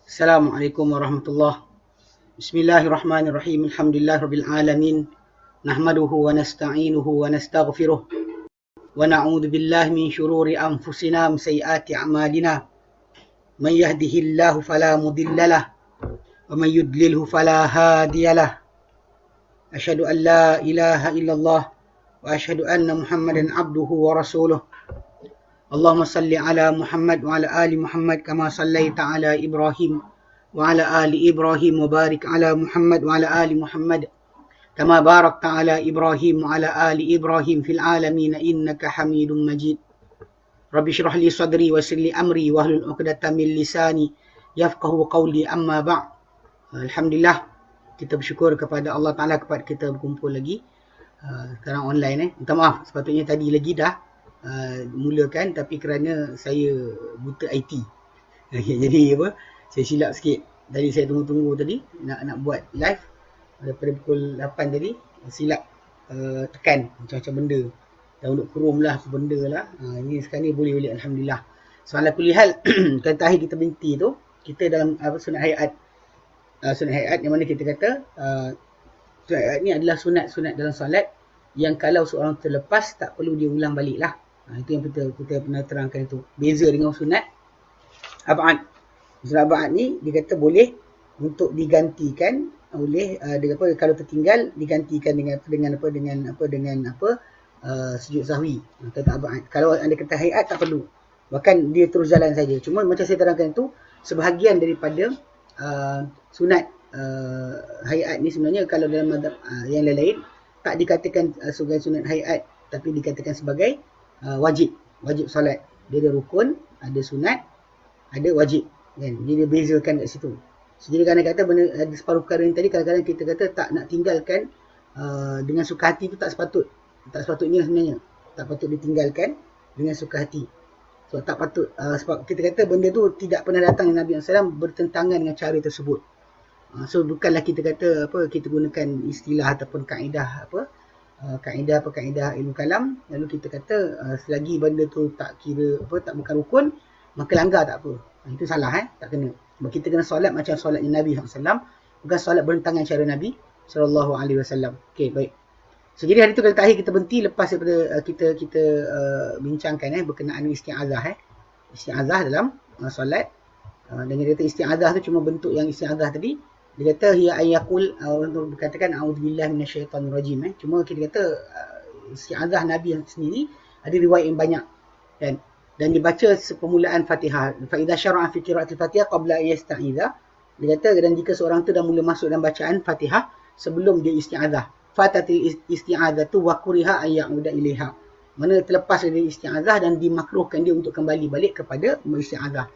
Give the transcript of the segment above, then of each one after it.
Assalamualaikum warahmatullahi. Bismillahirrahmanirrahim. Alhamdulillahirabbil alamin. Nahmaduhu wa nasta'inuhu wa nastaghfiruh. Wa na'udzu billahi min shururi anfusina wa sayyiati a'malina. Man yahdihillahu fala mudilla lahu wa man yudlilhu fala hadiya lahu. Asyhadu an la ilaha illallah wa asyhadu anna Muhammadan abduhu wa rasuluh. Allahumma salli ala Muhammad wa ala ali Muhammad kama sallaita ala Ibrahim wa ala ali Ibrahim wa barik ala Muhammad wa ala ali Muhammad kama barakta ala Ibrahim wa ala ali Ibrahim fil alamin innaka Hamidum Majid. Rabbi shrah li sadri wa yassir li amri wa hlul 'uqdatam min lisani yafqahu qawli amma ba'd. Alhamdulillah, kita bersyukur kepada Allah Taala kepada kita berkumpul lagi sekarang online. Minta maaf, sepatutnya tadi lagi dah mulakan, tapi kerana saya buta IT. Jadi saya silap sikit. Tadi saya tunggu-tunggu tadi nak buat live daripada pukul 8 tadi, silap tekan macam-macam benda. Download Chrome lah, apa benda lah. Ini sekarang ni boleh alhamdulillah. So ala kulli hal, kan terakhir kita berhenti tu, kita dalam sunat hayat. Sunat hayat yang mana kita kata sunat hayat ni adalah sunat-sunat dalam solat yang kalau seorang terlepas tak perlu dia ulang balik lah. Itu yang kita pernah terangkan itu. Beza dengan sunat ab'ad. Sunat ab'ad ni dia kata boleh untuk digantikan oleh kalau tertinggal digantikan dengan sujud sahwi. Kata ab'ad. Kalau anda kata hayat tak perlu. Bahkan dia terus jalan saja. Cuma macam saya terangkan itu, sebahagian daripada sunat hayat ni sebenarnya kalau dalam mazhab yang lain tak dikatakan sebagai sunat hayat, tapi dikatakan sebagai wajib solat. Dia ada rukun, ada sunat, ada wajib, kan? Dia bezakan kat situ. So, jadi kadang kata benda ada separuh perkara yang tadi kadang-kadang kita kata tak nak tinggalkan dengan suka hati tu tak sepatutnya sebenarnya. Tak patut ditinggalkan dengan suka hati. So tak patut sebab kita kata benda tu tidak pernah datang dari Nabi SAW bertentangan dengan cara tersebut. So bukanlah kita kata kita gunakan istilah ataupun kaedah kaedah ilmu kalam, lalu kita kata selagi benda tu tak bukan rukun, maka langgar tak apa. Itu salah, tak kena. Sebab kita kena solat macam solatnya Nabi SAW, bukan solat bertentangan cara Nabi SAW. Okey, baik. So jadi hari tu kali terakhir kita berhenti lepas daripada kita bincangkan berkenaan isti'azah. Isti'azah dalam solat. Dan dia kata isti'azah tu cuma bentuk yang isti'azah tadi. Dia kata hiya ayyakul, untuk berkatakan a'udzubillahi minasyaitanir rajim. Cuma kita kata isti'azah Nabi sendiri ada riwayat yang banyak, kan? Dan dibaca sepermulaan Fatihah. Fa idza syara'a fi qira'atil Fatihah qabla yasta'iza. Dia kata dan jika seorang tu dah mula masuk dalam bacaan Fatihah sebelum dia isti'azah, fatatil isti'azatu wa kuriha ay ya'uda ilaiha. Mana terlepas dari isti'azah dan dimakruhkan dia untuk kembali balik kepada isti'azah.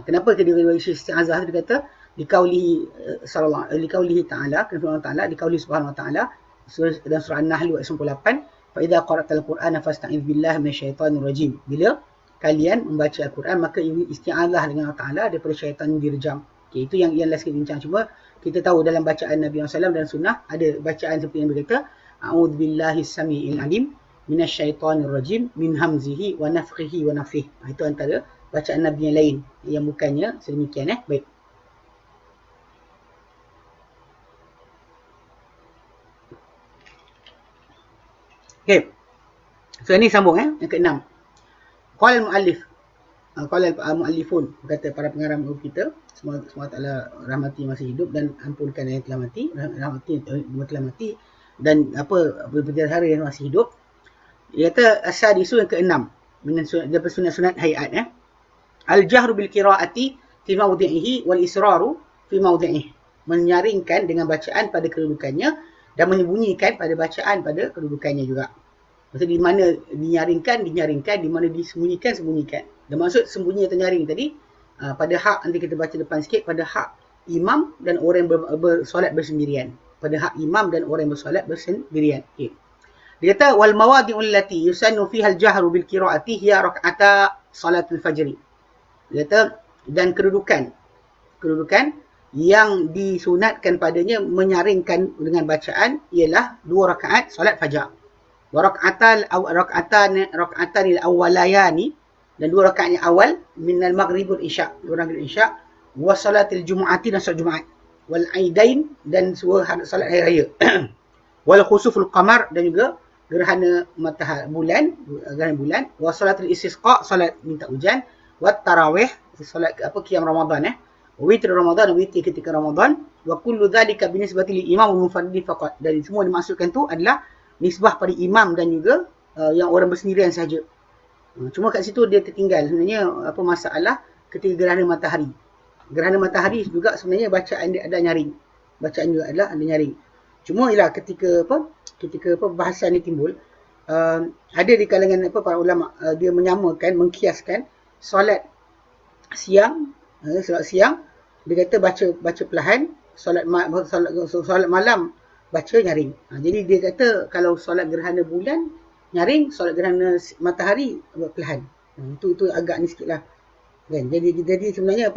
Kenapa dia isti'azah? Dia kata likaulihi ta'ala, kerana Allah Ta'ala, likaulihi subhanahu wa ta'ala dalam surah An-Nahl ayat 98, fa idza qara'tal qur'ana fasta'iz billahi minasyaitanir rajim. Bila kalian membaca Al-Quran, maka isti'azah dengan Allah Ta'ala daripada syaitan yang direjam. Okay, itu yang last kita bincang. Cuma kita tahu dalam bacaan Nabi SAW dan sunnah ada bacaan seperti yang berkata a'udzubillahi samiil alim minasyaitanir rajim min hamzihi wa nafthihi wa nafthihi. Itu antara bacaan Nabi yang lain yang bukannya sedemikian. Baik. Okay. So ini sambung yang keenam. Qala al-muallif, qala al-muallifun, kata para pengarang kita, semua Taala rahmati masih hidup dan ampunkan yang telah mati, dan berjaya yang masih hidup. Dia kata as-sadisu yang keenam dengan sunat hayat. Al-jahru bil qiraati fi mawdi'ihi wal israru fi mawdi'ihi. Menyaringkan dengan bacaan pada kedudukannya dan menyembunyikan pada bacaan pada kedudukannya juga. Maksud di mana dinyaringkan, di mana disembunyikan. Dan maksud sembunyi atau nyaring tadi, pada hak, nanti kita baca depan sikit, pada hak imam dan orang yang bersolat bersendirian. Pada hak imam dan orang yang bersolat bersendirian. Okay. Dia kata, wal mawadi'ul lati yusannu fiha al-jahru bil qira'ati hiya rak'ata salatul fajri. Dia kata, dan kedudukan yang disunatkan padanya menyaringkan dengan bacaan ialah 2 rakaat solat fajar. Wa rak'atan awalayani, dan 2 rakaat yang awal minal maghrib wal isya, 2 rakaat isya, wa salatil jumu'ati dan salat Jumaat, wal aidain dan salat hari raya, wal khusuful qamar dan juga gerhana matahari bulan, wa salatul istisqa salat minta hujan, wat tarawih salat qiyam Ramadan witr Ramadan, witr ketika Ramadan, wa kullu dhalika binisbati lil imam wal munfaridi faqat, dan semua dimaksudkan tu adalah nisbah pada imam dan juga yang orang bersendirian saja. Cuma kat situ dia tertinggal sebenarnya apa masalah ketika gerhana matahari. Gerhana matahari juga sebenarnya bacaan dia ada nyaring. Bacaan juga adalah ada nyaring. Cuma ialah ketika bahasan ni timbul, ada di kalangan para ulama dia menyamakan, mengkiaskan solat siang, dia kata baca perlahan, solat malam baca nyaring. Jadi dia kata kalau solat gerhana bulan nyaring, solat gerhana matahari perlahan. Itu agak ni sikitlah. Kan? Jadi sebenarnya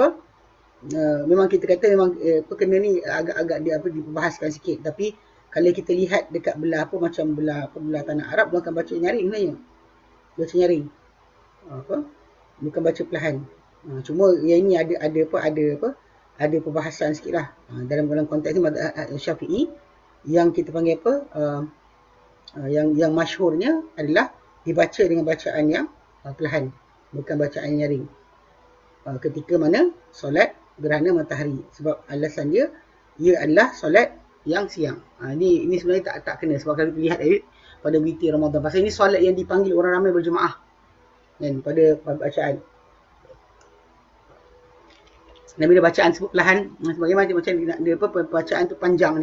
memang kita kata memang kena ni agak dia dibahaskan sikit, tapi kalau kita lihat dekat belah belah tanah Arab, dia akan baca nyaring sebenarnya. Baca nyaring. Bukan baca perlahan. Cuma yang ini ada perbahasan sikitlah. Dalam konteks ni Syafi'i yang kita panggil yang masyhurnya adalah dibaca dengan bacaan yang perlahan, bukan bacaan nyaring. Ketika mana solat gerhana matahari, sebab alasan dia ia adalah solat yang siang. Ini sebenarnya tak kena, sebab kalau kita lihat pada witir Ramadan, pasal ini solat yang dipanggil orang ramai berjemaah kan, pada bacaan. Dan bila bacaan sebut perlahan, sebagaimana macam dia bacaan tu panjang,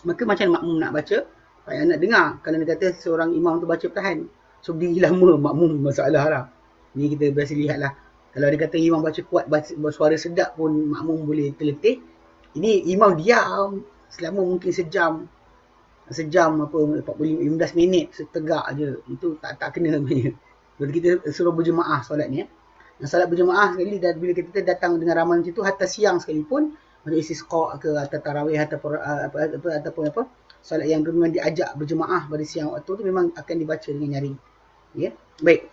maka macam makmum nak baca, payah nak dengar. Kalau dia kata seorang imam tu baca perlahan, so berdiri lama makmum, masalah lah. Ni kita biasa lihat lah. Kalau dia kata imam baca kuat, suara sedap pun makmum boleh terletih. Ini imam diam selama mungkin sejam 15 minit setegak je. Itu tak kena sebenarnya. Jadi kita suruh berjemaah solat ni. Solat berjemaah sekali, dan bila kita datang dengan ramai macam tu, hatta siang sekalipun, macam istisqa ke atau tarawih ataupun solat yang memang diajak berjemaah pada siang waktu tu, memang akan dibaca dengan nyaring. Ya, baik.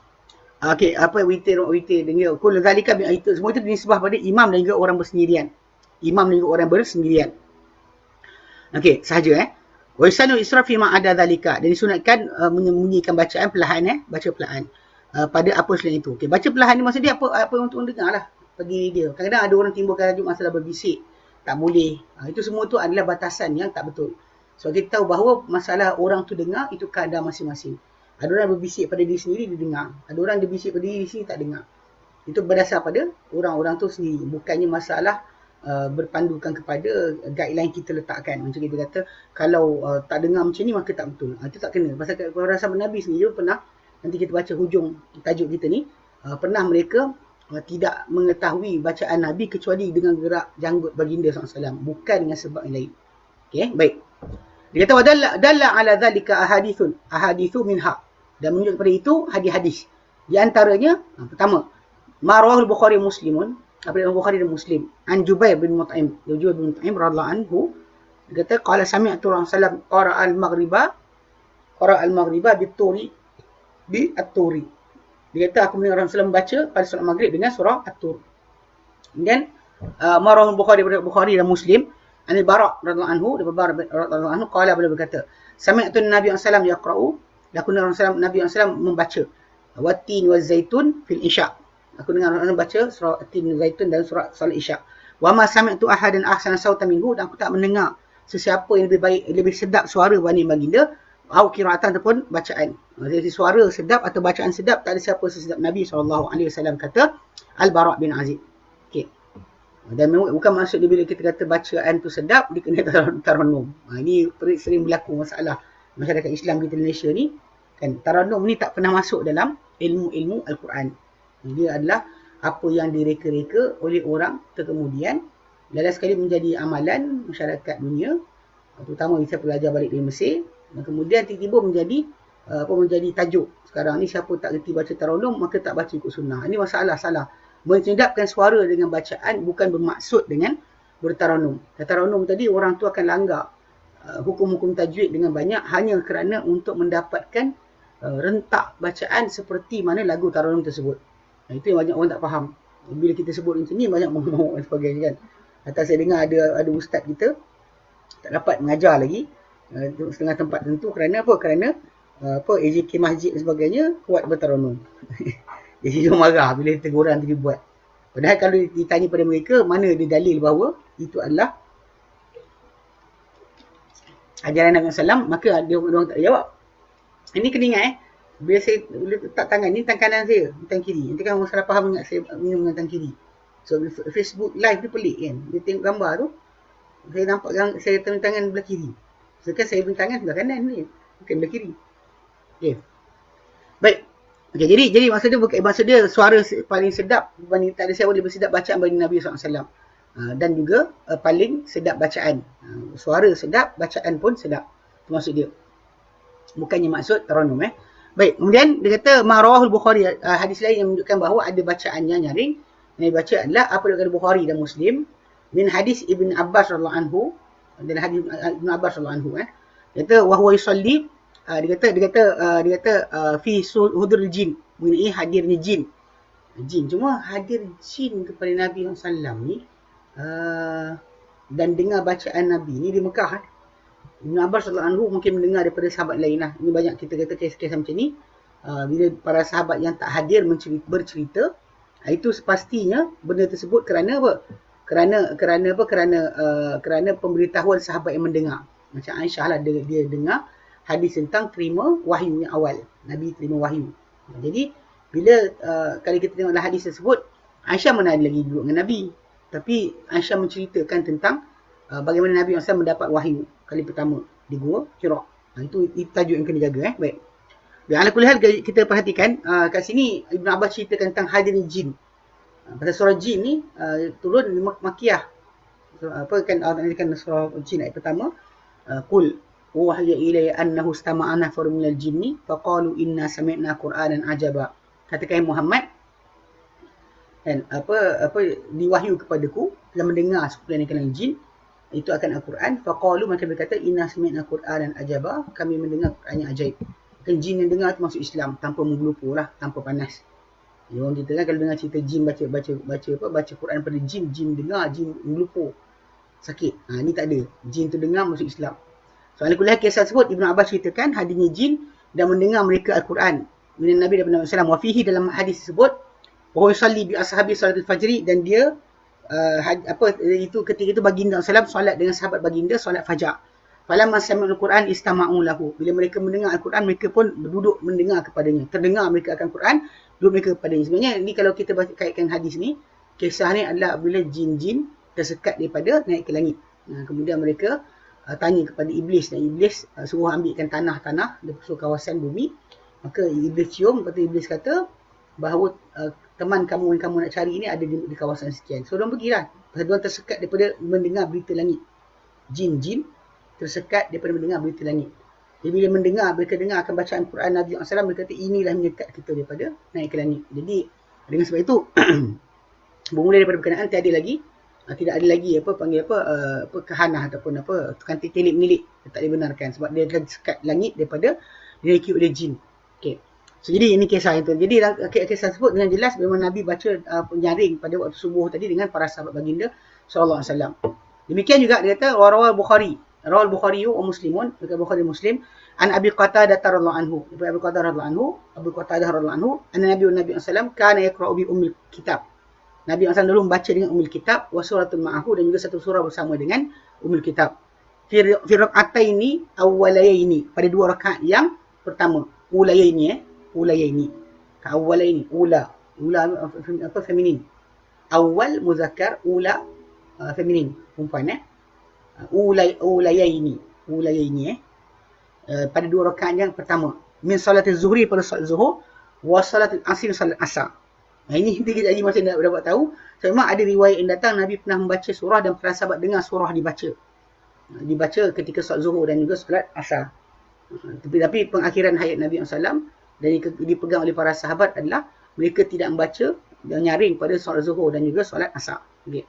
Okey, witir dengan kullu zalika itu semua itu dinisbah pada imam dan juga orang bersendirian. Okey, sahaja wa yusanu israf fi ma ada zalika, dan disunatkan menyembunyikan bacaan perlahan baca perlahan pada apa selain itu. Okey, baca perlahan ni maksud dia apa untuk dengarlah bagi dia. Kadang-kadang ada orang timbulkan masalah berbisik, tak boleh. Itu semua tu adalah batasan yang tak betul. So kita tahu bahawa masalah orang tu dengar itu kadar masing-masing. Ada orang berbisik pada diri sendiri, dia dengar. Ada orang dia bisik pada diri sendiri, tak dengar. Itu berdasar pada orang-orang tu sendiri. Bukannya masalah berpandukan kepada guideline kita letakkan. Macam kita kata, kalau tak dengar macam ni, maka tak betul. Itu tak kena. Pasal para sahabat Nabi sendiri pernah, nanti kita baca hujung tajuk kita ni, pernah mereka tidak mengetahui bacaan Nabi kecuali dengan gerak janggut baginda SAW. Bukan dengan sebab yang lain. Okay, baik. Dia kata, dalla ala dhalika ahadithu minha. Dan menunjuk kepada itu hadis-hadis. Di antaranya, pertama, ma rawahul Bukhari Muslimun, Imam Bukhari dan Muslim, an Jubair bin Mut'im radhiyallahu anhu, dia kata qala sami'tu Rasulullah qara'a al-maghriba bi at-turi. Dia kata aku mendengar Rasulullah membaca pada solat maghrib dengan surah at-tur. Kemudian ma rawahul Bukhari dan Muslim, an al-Bara' radhiyallahu anhu qala, beliau berkata sami'tu Nabi sallallahu alaihi wasallam yaqra'u, aku dengar Nabi SAW membaca Wattin wa Zaitun fil Isya'. Aku dengar orang baca surah At-Tin wa Zaitun dan surah Salat Isya'. Wa ma sami'tu ahadan ahsana sautan minhu, dan aku tak mendengar sesiapa yang lebih sedap suara berbanding baginda, au qira'atan ataupun bacaan. Jadi suara sedap atau bacaan sedap, tak ada siapa sesedap Nabi SAW, kata Al-Bara' bin Azib. Okey. Dan bukan maksud dia bila kita kata bacaan tu sedap, dia kena tarannum. Ini sering berlaku masalah masyarakat Islam kita Malaysia ni, kan, tarannum ni tak pernah masuk dalam ilmu Al-Quran. Dia adalah apa yang direka-reka oleh orang terkemudian, dan sekali menjadi amalan masyarakat dunia, terutama kita pelajar balik dari Mesir, dan kemudian tiba-tiba menjadi tajuk. Sekarang ni siapa tak reti baca tarannum, maka tak baca ikut sunnah. Ini masalah salah. Menyedapkan suara dengan bacaan bukan bermaksud dengan bertarannum. Tarannum tadi orang tu akan langgar hukum-hukum tajwid dengan banyak hanya kerana untuk mendapatkan rentak bacaan seperti mana lagu tarannum tersebut. Itu yang banyak orang tak faham. Bila kita sebut macam ni banyak mengamuk dan sebagainya kan. Atau saya dengar ada ustaz kita tak dapat mengajar lagi setengah tempat tentu kerana apa? Kerana AJK masjid dan sebagainya kuat bertaranum. Jadi dia marah bila teguran tu dibuat. Padahal kalau ditanya pada mereka mana ada dalil bahawa itu adalah ajaran Nabi SAW, maka dia orang tak jawab. Ini kena ingat bila saya letak tangan ni, tangan kanan saya, tangan kiri. Nanti kan orang salah faham ingat saya minum dengan tangan kiri. So Facebook live ni pelik kan. Dia tengok gambar tu, saya nampak saya tangan belah kiri. So kan saya punya tangan sebelah kanan ni, bukan belah kiri. Okay. Baik. Okay, jadi maksud dia suara paling sedap berbanding tak ada siapa lebih sedap bacaan berbanding Nabi SAW. Dan juga paling sedap bacaan. Suara sedap, bacaan pun sedap. Itu maksud dia. Bukannya maksud taranum. Baik, kemudian dia kata Marawahul Bukhari, hadis lain yang menunjukkan bahawa ada bacaannya nyaring. Yang dibaca adalah apa daripada Bukhari dan Muslim min hadis Ibn Abbas radhiyallahu anhu, dan hadis Ibn Abbas radhiyallahu anhu. Dia kata wa huwa yusalli, dia kata fi huduril jin, mengenai hadirnya jin. Cuma hadir jin kepada Nabi SAW ni dan dengar bacaan Nabi ni di Mekah. Ibn Abbas radhiyallahu anhu mungkin mendengar daripada sahabat lain lah. Ini banyak kita kata kes-kes macam ni. Bila para sahabat yang tak hadir bercerita, itu sepastinya benda tersebut kerana apa? Kerana pemberitahuan sahabat yang mendengar. Macam Aisyah lah, dia dengar hadis tentang terima wahyu yang awal. Nabi terima wahyu. Jadi bila kalau kita tengoklah hadis tersebut, Aisyah mana ada lagi duduk dengan Nabi. Tapi Aisyah menceritakan tentang bagaimana Nabi SAW mendapat wahyu kali pertama di Gua Hira. Itu tajuk yang kena jaga. Baik. Dan ala kulli hal kita perhatikan kat sini Ibn Abbas ceritakan tentang hadirnya jin. Pasal surah jin ni turun di Makkiyah. Kan surah jin ayat pertama. Qul wahya ilayya annahu istama'a nafarun minal jinni faqalu inna sami'na qur'anan ajaba. Katakan Muhammad, dan diwahyu kepadaku telah mendengar sekumpulan kalangan jin itu akan Al-Quran. Faqalu, maka berkata inna sami'na qur'anan ajaba, kami mendengar Quran yang ajaib. Kan jin yang dengar tu masuk Islam tanpa menggelupur lah, tanpa panas. Orang kita kan kalau dengar cerita jin baca Quran pada jin dengar, jin menggelupur, sakit. Ni tak ada. Jin tu dengar masuk Islam. Soalan kuliah kisah tersebut Ibn Abbas ceritakan hadirnya jin dan mendengar mereka Al-Quran minan Nabi dan Nabi SAW. Wa fihi, dalam hadis tersebut, wa yusalli bi ashabi salatul fajri, dan dia ketika itu baginda SAW solat dengan sahabat baginda solat fajar. Falamma sami'ul Quran istama'u lahu. Bila mereka mendengar Al-Quran, mereka pun duduk mendengar kepadanya. Terdengar mereka akan Quran, duduk mereka kepadanya. Sebenarnya ni kalau kita kaitkan hadis ni, kisah ni adalah bila jin-jin tersekat daripada naik ke langit. Kemudian mereka tanya kepada iblis, dan iblis suruh ambilkan tanah di kawasan bumi. Maka iblis cium, lepas tu iblis kata bahawa teman kamu yang kamu nak cari ni ada di kawasan sekian. So diorang pergilah. Pasal diorang tersekat daripada mendengar berita langit. Jin-jin tersekat daripada mendengar berita langit. Jadi bila mereka dengar akan bacaan Quran Nabi SAW, mereka kata inilah menyekat kita daripada naik ke langit. Jadi dengan sebab itu bermula daripada berkenaan tidak ada lagi kehanah ataupun tukang tilik-nilik tak dibenarkan sebab dia akan sekat langit daripada dinaiki oleh jin. Okey. So jadi ini kisah itu. Jadi kisah tersebut dengan jelas memang Nabi baca penyaring pada waktu subuh tadi dengan para sahabat baginda sallallahu alaihi wasallam. Demikian juga dia kata rawal Bukhari wa Muslimun, Bukhari Muslim, an Abi Qatadah radhiyallahu anhu. Abu Qatadah radhiyallahu anhu, anna Nabi sallallahu kana yaqra'u bi ummil kitab. Nabi SAW dulu membaca dengan ummil kitab wa suratul ma'ahu, dan juga satu surah bersama dengan ummil kitab. Fi rak'ataini awwalaini, pada dua rakaat yang pertama. Ulayaini. Ka'awwalaini. Ula feminin. Awal muzakkar, ula feminin. Perempuan Ulayaini. Pada dua rakaat yang pertama. Min salatil zuhri, pada salat zuhur, wa salatil asr, salat asar. Ini kita jadi macam dapat tahu. So, memang ada riwayat yang datang Nabi pernah membaca surah dan para sahabat dengar surah dibaca ketika salat zuhur dan juga salat asar. Tapi pengakhiran hayat Nabi SAW dan dipegang oleh para sahabat adalah mereka tidak membaca dan nyaring pada solat zuhur dan juga solat asar. Okey.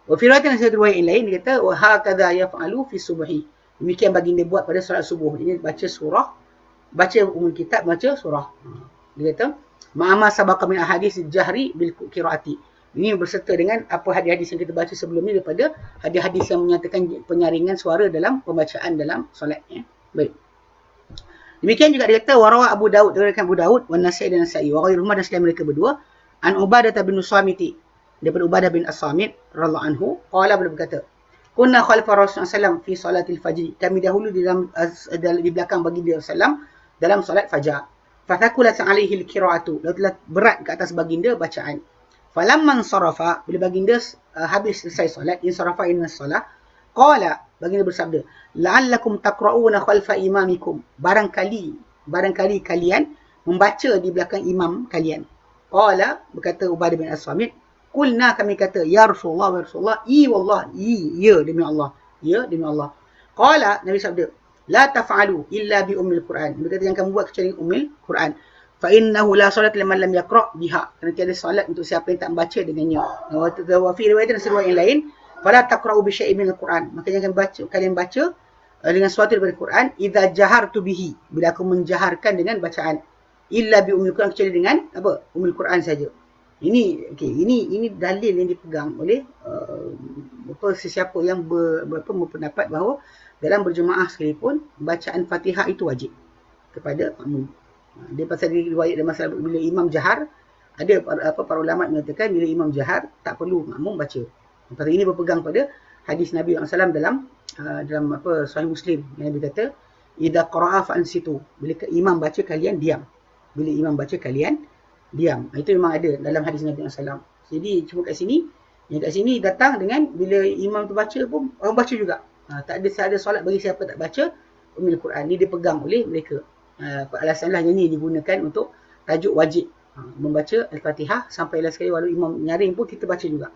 Wa fi riwayat yang lain dia kata wa hakadha yaf'alu fi subhi. Demikian baginda buat pada solat subuh. Ini baca surah, baca ummul kitab, baca surah. Dia kata ma'ama sabaqa min ahadits jahri bil qiraati. Ini berserta dengan apa hadis-hadis yang kita baca sebelum ni daripada hadis-hadis yang menyatakan penyaringan suara dalam pembacaan dalam solat. Baik. Demikian juga dia kata warawa Abu Daud, diriwayatkan Abu Daud, wa Nasai dan Nasai, wa ghairuhuma dan selain mereka berdua, an Ubadah bin Samit, daripada Ubadah bin As-Samit radhiyallahu anhu, qala beliau berkata, kunna khalfa Rasulullah sallallahu fi salatil fajr. Kami dahulu di belakang baginda sallam dalam solat fajar. Fathakulat alaihi al-qira'atu. Lalu telah berat ke atas baginda bacaan. Falamman sarafa, bila baginda habis selesai solat, in sarafa inna solat, qala, baginda bersabda, la'allakum taqra'una khalfa imamikum. Barangkali kalian membaca di belakang imam kalian. Qala, berkata Ubadah bin As-Samit, qulna, kami kata, ya Rasulullah, ya Rasulullah, wallah, ya demi Allah, ya demi Allah. Qala, Nabi sabda, la taf'alu illa bi ummil Quran. Dia kata yang kamu buat kecuali ummil Quran. Fa innahu la salat liman lam yaqra' biha. Kerana tiada solat untuk siapa yang tak membaca dengannya. Wa fi riwayat dan riwayat yang lain, fala taqra'u bi syai'in minal Quran. Maka jangan kalian baca dengan sesuatu daripada Quran, idza jahartu bihi, bila aku menjaharkan dengan bacaan, illa bi ummil Quran, kecuali dengan apa? Ummil Quran saja. Ini okey, ini dalil yang dipegang oleh sesiapa yang berpendapat bahawa dalam berjemaah sekalipun bacaan Fatihah itu wajib kepada makmum. Dia pasal riwayat dan masalah bila imam jahar, ada para ulama mengatakan bila imam jahar tak perlu makmum baca. Pasal ini berpegang pada hadis Nabi SAW dalam Sahih Muslim yang Nabi kata, idza qara'a fa'ansitu, bila imam baca kalian diam. Bila imam baca kalian diam. Itu memang ada dalam hadis Nabi SAW. Jadi cuma kat sini datang dengan bila imam tu baca pun orang baca juga. Tak ada solat bagi siapa tak baca Ummul Quran. Ini dipegang oleh mereka. Alasanlah yang ini digunakan untuk tajuk wajib. Membaca Al-Fatihah sampai last sekali walau imam nyaring pun kita baca juga.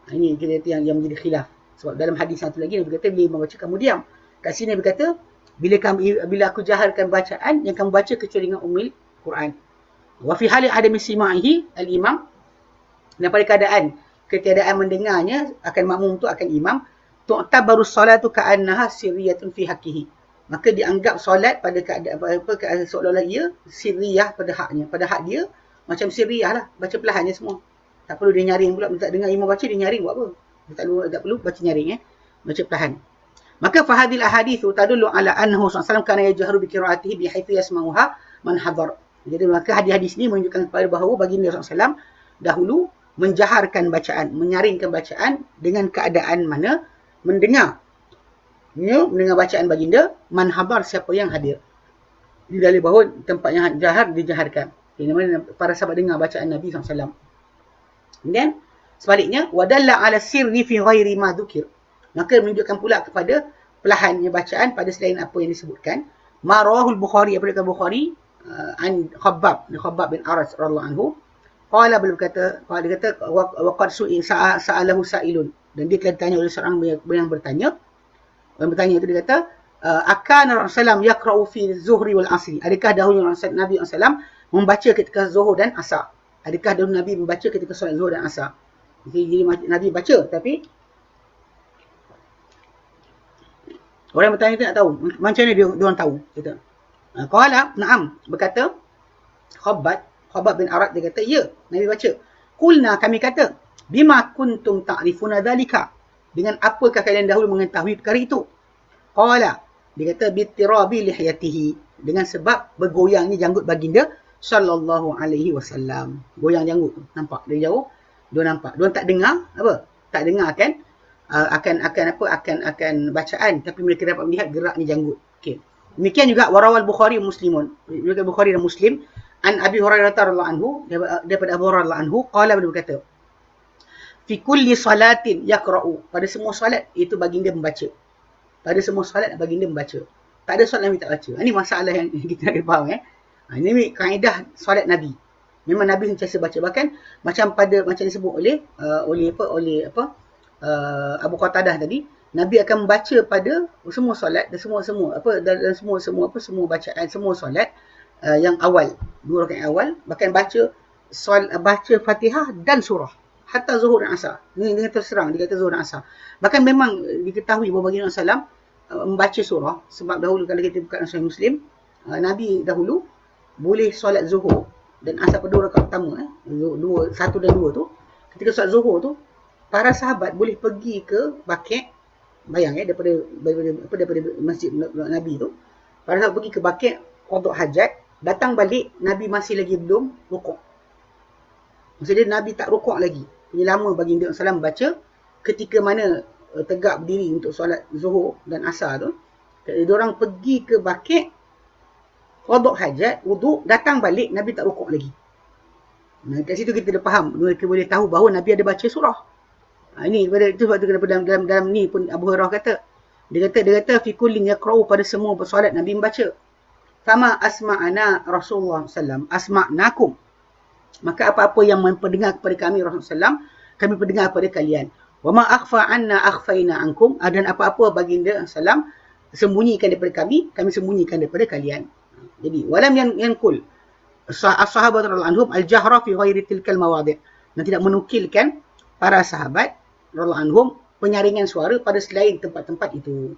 Ini kita yang menjadi khilaf. Sebab dalam hadis satu lagi Nabi kata bila imam baca kamu diam. Kat sini Nabi kata bila aku jaharkan bacaan yang kamu baca kecuali dengan Ummul Quran. Wa fi hali adami sima'ihi al-imam, dan pada keadaan ketiadaan mendengarnya akan makmum tu akan imam, tu'tabaru salatu ka'annaha sirriyatun fi haqqihi. Maka dianggap solat pada keadaan seolah-olah ia sirriyah pada haknya. Pada hak dia macam sirriyah lah, baca perlahan je semua. Tak perlu dia nyaring pula, tak dengar imam baca dia nyaring buat apa? Tak perlu baca nyaring baca perlahan. Maka fahadil ahadithu tadullu ala annahu sallallahu kana yajharu bi qira'atihi bi haitsu yasma'uha man hadar. Jadi maka hadis-hadis ini menunjukkan kepada bahawa baginda SAW dahulu menjaharkan bacaan, menyaringkan bacaan dengan keadaan mana mendengar bacaan baginda, man habar, siapa yang hadir. Di dalil bahawa tempat yang jahar dijaharkan. Ini mana para sahabat dengar bacaan Nabi SAW. Dan sebaliknya, wadalla ala sirri fi ghairi ma dzukir. Maka menunjukkan pula kepada perlahannya bacaan pada selain apa yang disebutkan. Ma rawahul Bukhari, apa kata Bukhari, an Khabbab bin Aras radhiyallahu anhu. Qala, beliau berkata, dia kata wa qad sa'alahu sa'ilun, dan dia telah ditanya oleh seorang yang bertanya. Orang bertanya itu dia kata, akan Rasulullah yaqra'u fi zuhri wal asri. Adakah dahulu Nabi SAW membaca ketika zuhur dan asar? Adakah dahulu Nabi membaca ketika solat zuhur dan asar? Jadi Nabi baca, tapi orang yang bertanya itu nak tahu macam mana dia orang tahu. Kata, qala na'am, berkata Khabbab bin Arat, dia kata ya, Nabi baca. Qulna, kami kata, bima kuntum ta'rifuna dhalika, dengan apakah kalian dahulu mengetahui perkara itu? Qala, dia kata bitirabi lihyatihi, dengan sebab bergoyangnya janggut baginda sallallahu alaihi wasallam. Goyang janggut tu, nampak dari jauh, dia nampak. Dia tak dengar apa? Tak dengar akan bacaan, tapi mereka dapat melihat geraknya janggut. Okey. Demikian juga warawal Bukhari Muslimun. Juga Bukhari dan Muslim an Abi Hurairah radhiyallahu anhu, daripada Abu Hurairah radhiyallahu anhu, qala, beliau berkata, fi kulli salatin yaqra'u, pada semua solat itu baginda membaca. Pada semua solat baginda membaca. Tak ada solat Nabi tak baca. Ini masalah yang kita nak faham Ini kaedah solat Nabi. Memang Nabi sentiasa baca, bahkan macam disebut oleh Abu Qatadah tadi, Nabi akan membaca pada semua solat dan semua bacaan semua solat yang awal, 2 rakaat awal, bahkan baca Fatihah dan surah. Hatta zuhur dan asar. Ini dengan terserang, dia kata zuhur dan asar. Bahkan memang diketahui bahawa baginda SAW membaca surah. Sebab dahulu kalau kita buka Sahih Muslim, Nabi dahulu boleh solat zuhur dan asar pada 2 rakaat pertama. 1 dan 2 tu, ketika solat Zuhur tu, para sahabat boleh pergi ke Baqi', bayang daripada masjid Nabi tu, para sahabat pergi ke Baqi', qada hajat, datang balik Nabi masih lagi belum rukuk. Maksudnya Nabi tak rukuk lagi. Ini lama baginda SAW baca ketika mana tegak berdiri untuk solat Zuhur dan Asar tu. Diorang pergi ke Baqi', qada hajat, wuduk, datang balik Nabi tak rukuk lagi. Nah, kat situ kita dah faham, kita boleh tahu bahawa Nabi ada baca surah. Ini itu sebab tu kenapa dalam ni pun Abu Hurairah kata, dia kata fi kullin yaqra'u, pada semua bersolat Nabi membaca. Fama asma'ana Rasulullah sallam asma'nakum, maka apa-apa yang mendengar kepada kami Rasulullah sallam, kami pendengar kepada kalian. Wa ma akhfa anna akhfaina ankum, dan apa-apa baginda sallam sembunyikan daripada kami sembunyikan daripada kalian. Jadi walam yankul as-sahabat radhiyallahu anhum al-jahra fi ghairi tilkal mawadhi', dan tidak menukilkan para sahabat radhiyallahu anhum penyaringan suara pada selain tempat-tempat itu.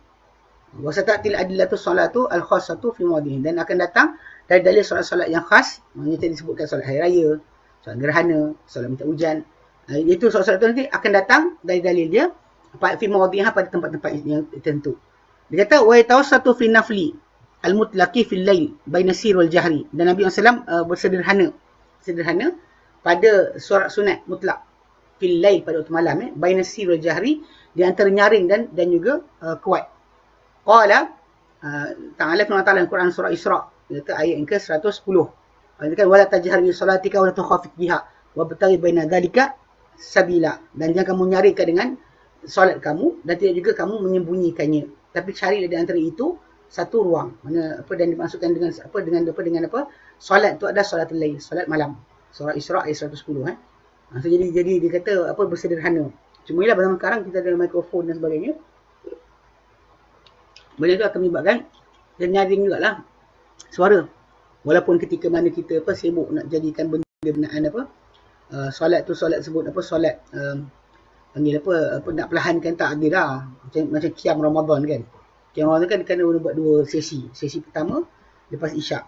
Wasatatil adillatu salatu al-khassatu fi mawadhi'in, dan akan datang dari dalil solat-solat yang khas, maknanya tadi disebutkan solat hari raya, solat gerhana, solat minta hujan. Itu solat-solat itu nanti akan datang dari dalil dia fi mawadhi'ha, pada tempat-tempat yang tertentu. Dia kata wa yatawassatu fi nafli al-mutlaqi fil lail baina sir wal jahri, dan Nabi SAW bersederhana pada solat sunat mutlak fil lail, pada waktu malam, baina sir wal jahri, di antara nyaring dan juga kuat. Qala ta'ala firman ta'ala Al-Quran surah Isra, kata ayat yang ke-110. Dia kata wala tajhar bi salatika wa la tukhafit biha wa bataghi baina dzalika sabila, dan jangan kamu nyaringkan dengan solat kamu dan tidak juga kamu menyembunyikannya, tapi carilah di antara itu satu ruang. Mana apa, dan dimasukkan dengan solat tu ada solatul lail, solat malam. Surah Isra ayat 110 So jadi dia kata bersederhana. Cuma ialah zaman sekarang kita ada mikrofon dan sebagainya. Benda tu akan menyebabkan dan nyaring jugalah suara. Walaupun ketika mana kita sibuk nak jadikan benda benaan solat tu solat sebut solat panggil nak perlahankan takbir lah. Macam qiyam Ramadan kan. Qiyam Ramadan kan kena buat dua sesi. Sesi pertama lepas Isyak,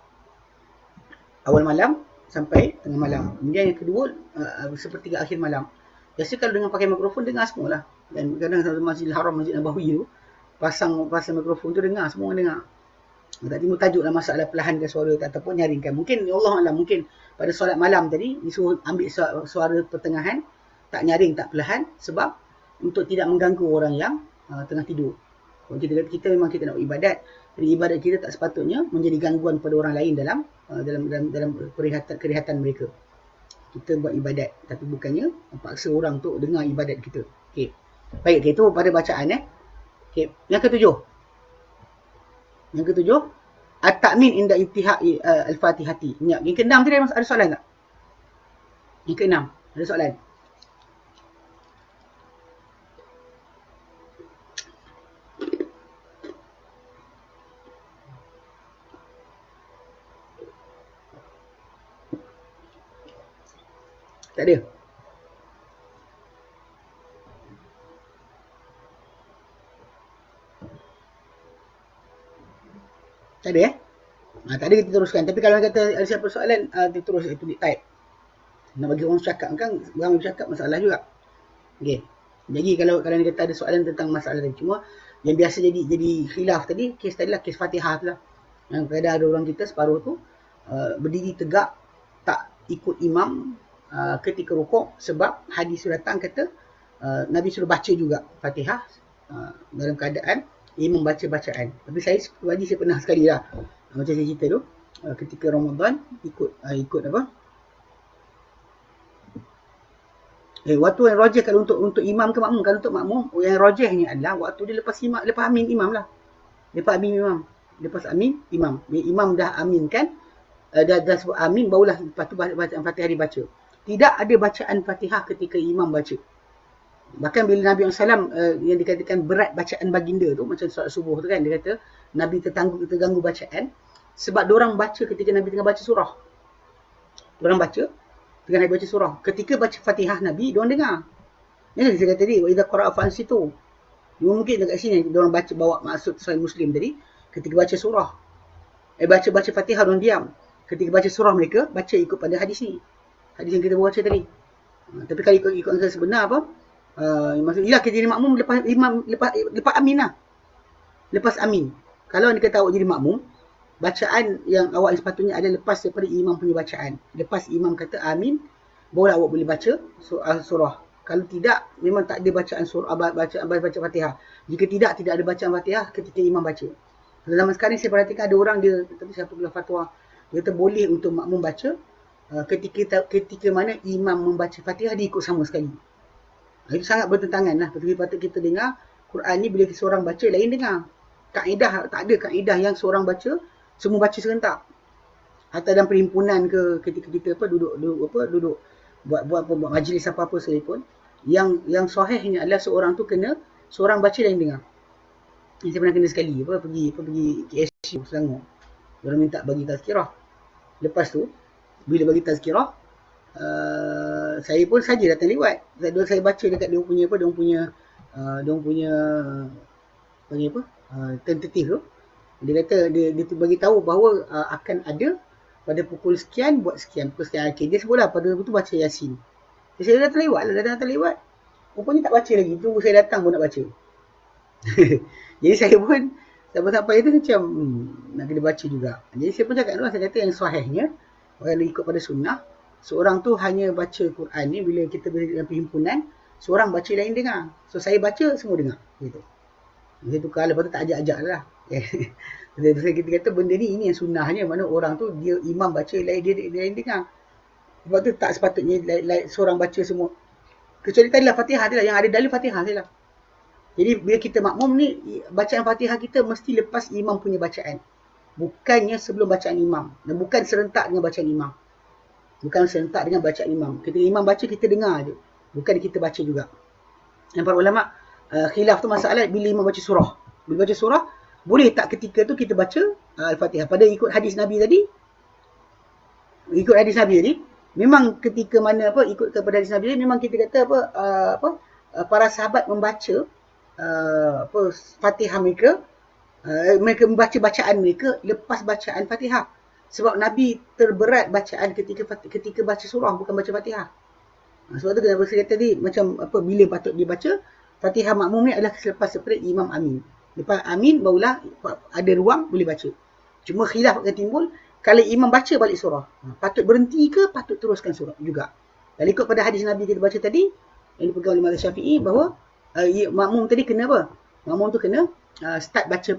awal malam sampai tengah malam. Kemudian yang kedua sepertiga akhir malam. Biasa kalau dengan pakai mikrofon dengar semua lah. Dan kadang-kadang Masjidil Haram, Masjid Nabawi tu pasang mikrofon tu dengar, semua orang dengar. Tak timbul tajuk lah masalah perlahankan suara ataupun nyaringkan. Mungkin Allah Allah, mungkin pada solat malam tadi disuruh ambil suara pertengahan, tak nyaring, tak perlahan, sebab untuk tidak mengganggu orang yang tengah tidur. Kalau kita memang kita nak ibadat, jadi ibadat kita tak sepatutnya menjadi gangguan pada orang lain dalam kerehatan mereka. Kita buat ibadat, tapi bukannya paksa orang untuk dengar ibadat kita. Okey. Baik, itu pada bacaan Okey. Yang ketujuh, at-ta'min inda intihai al-Fatihati. Yang keenam tadi ada soalan tak? Yang keenam, ada soalan? Tak ada. Tak ada tak ada, kita teruskan. Tapi kalau kata ada siapa soalan, dia terus itu di type. Nak bagi orang cakap kan, orang cakap masalah juga. Okey. Jadi kalau dia kata ada soalan tentang masalah tadi, cuma yang biasa jadi khilaf tadi, kes tadi lah, kes Fatihah tu lah. Yang kadang ada orang kita separuh tu berdiri tegak, tak ikut imam ketika rukuk, sebab hadis datang kata Nabi suruh baca juga Fatihah dalam keadaan imam baca bacaan. Tapi saya pernah sekali lah, macam saya cerita tu, ketika Ramadan ikut waktu yang rajih kalau untuk imam ke makmum. Kalau untuk makmum, yang rajihnya adalah waktu dia lepas amin imam lah. Lepas amin imam. Bila imam dah aminkan, dah sebut amin, barulah lepas tu bacaan Fatihah dibaca. Tidak ada bacaan Fatihah ketika imam baca. Bahkan bila Nabi SAW yang dikatakan berat bacaan baginda tu, macam solat subuh tu kan, dia kata Nabi terganggu bacaan sebab diorang baca ketika Nabi tengah baca surah. Diorang baca tengah Nabi baca surah. Ketika baca Fatihah Nabi, diorang dengar. Ini saya kata tadi, wa idza qara'a fa'ansitu. Mungkin dekat sini diorang bawa maksud Sahih Muslim tadi, ketika baca surah. Baca Fatihah diorang diam. Ketika baca surah mereka baca ikut pada hadis ni. Hadis yang kita baca tadi. Tapi kalau ikut angka sebenar apa? Maksudnya kita jadi makmum lepas amin lah. Lepas amin. Kalau anda kata awak jadi makmum, bacaan yang awak sepatutnya ada lepas daripada imam punya bacaan. Lepas imam kata amin, barulah awak boleh baca surah. Kalau tidak, memang tak ada bacaan surah, baca Fatihah. Jika tidak ada bacaan Fatihah ketika imam baca. Zaman sekarang saya perhatikan ada orang dia, tapi siapa pula fatwa, dia kata boleh untuk makmum baca ketika mana imam membaca Fatihah dia ikut sama sekali. Itu sangat bertentangan lah. Patut kita dengar Quran ni bila seorang baca lain dengar. Kaedah tak ada kaedah yang seorang baca semua baca serentak. Atau dalam perhimpunan ke ketika kita duduk buat majlis apa-apa sekalipun, yang sahihnya adalah seorang baca lain dengar. Saya pernah kena sekali pergi KSU Selangor. Orang minta bagi tazkirah. Lepas tu bila bagi tazkirah, saya pun saja datang lewat. Saya baca dekat dia punya panggil apa? Tentatif tu. Dia kata dia bagi tahu bahawa akan ada pada pukul sekian buat sekian, pukul sekian. Okay, dia sebutlah pada waktu tu baca Yasin. Saya datang lewat. Rupanya tak baca lagi. Tunggu saya datang pun nak baca. Jadi saya pun sampai itu macam nak kena baca juga. Jadi saya pun cakap dulu, saya kata yang sahihnya kalau ikut pada sunnah, seorang tu hanya baca Quran ni bila kita berada dalam perhimpunan, seorang baca lain dengar. So saya baca, semua dengar. Gitu. Saya tukar, lepas tu tak ajak-ajak lah. Kita kata benda ni ini yang sunnahnya, mana orang tu dia imam baca lain dia lain dengar. Sebab tu tak sepatutnya seorang baca semua. Kecuali tadi lah Fatihah dia lah, yang ada dalil Fatihah dia lah. Jadi bila kita makmum ni, bacaan Fatihah kita mesti lepas imam punya bacaan. Bukannya sebelum bacaan imam. Dan bukan serentak dengan bacaan imam. Ketika imam baca, kita dengar je. Bukan kita baca juga. Yang para ulama' khilaf tu masalah bila imam baca surah. Bila baca surah, boleh tak ketika tu kita baca Al-Fatihah? Pada ikut hadis Nabi tadi, memang ketika mana ikut kepada hadis Nabi tadi, memang kita kata para sahabat membaca Fatihah mereka membaca bacaan mereka lepas bacaan Fatihah. Sebab Nabi terberat bacaan ketika baca surah, bukan baca Fatihah. Sebab tu kenapa saya kata tadi, macam bila patut dibaca Fatihah makmum ni adalah selepas daripada imam amin. Lepas amin barulah ada ruang boleh baca. Cuma khilaf akan timbul kalau imam baca balik surah, patut berhenti ke patut teruskan surah juga. Kalau ikut pada hadis Nabi kita baca tadi yang dipegang oleh mazhab Syafi'i, bahawa makmum tadi kena apa? Makmum tu kena baca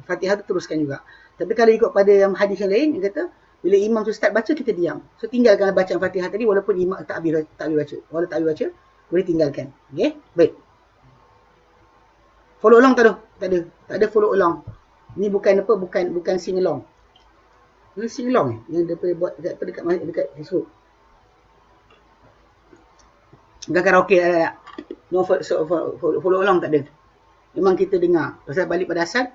Fatihah tu teruskan juga. Tapi kalau ikut pada yang hadis yang lain, dia kata bila imam tu start baca, kita diam. So tinggalkan bacaan Fatihah tadi walaupun imam tak habis baca. Walaupun tak habis baca, boleh tinggalkan. Okey? Baik. Follow along tak ada? Tak ada follow along. Ini bukan sing along. Ini sing along yang dia buat dekat Facebook. Bukan karaoke tak. No follow along tak ada. Memang kita dengar. Pasal balik pada asal,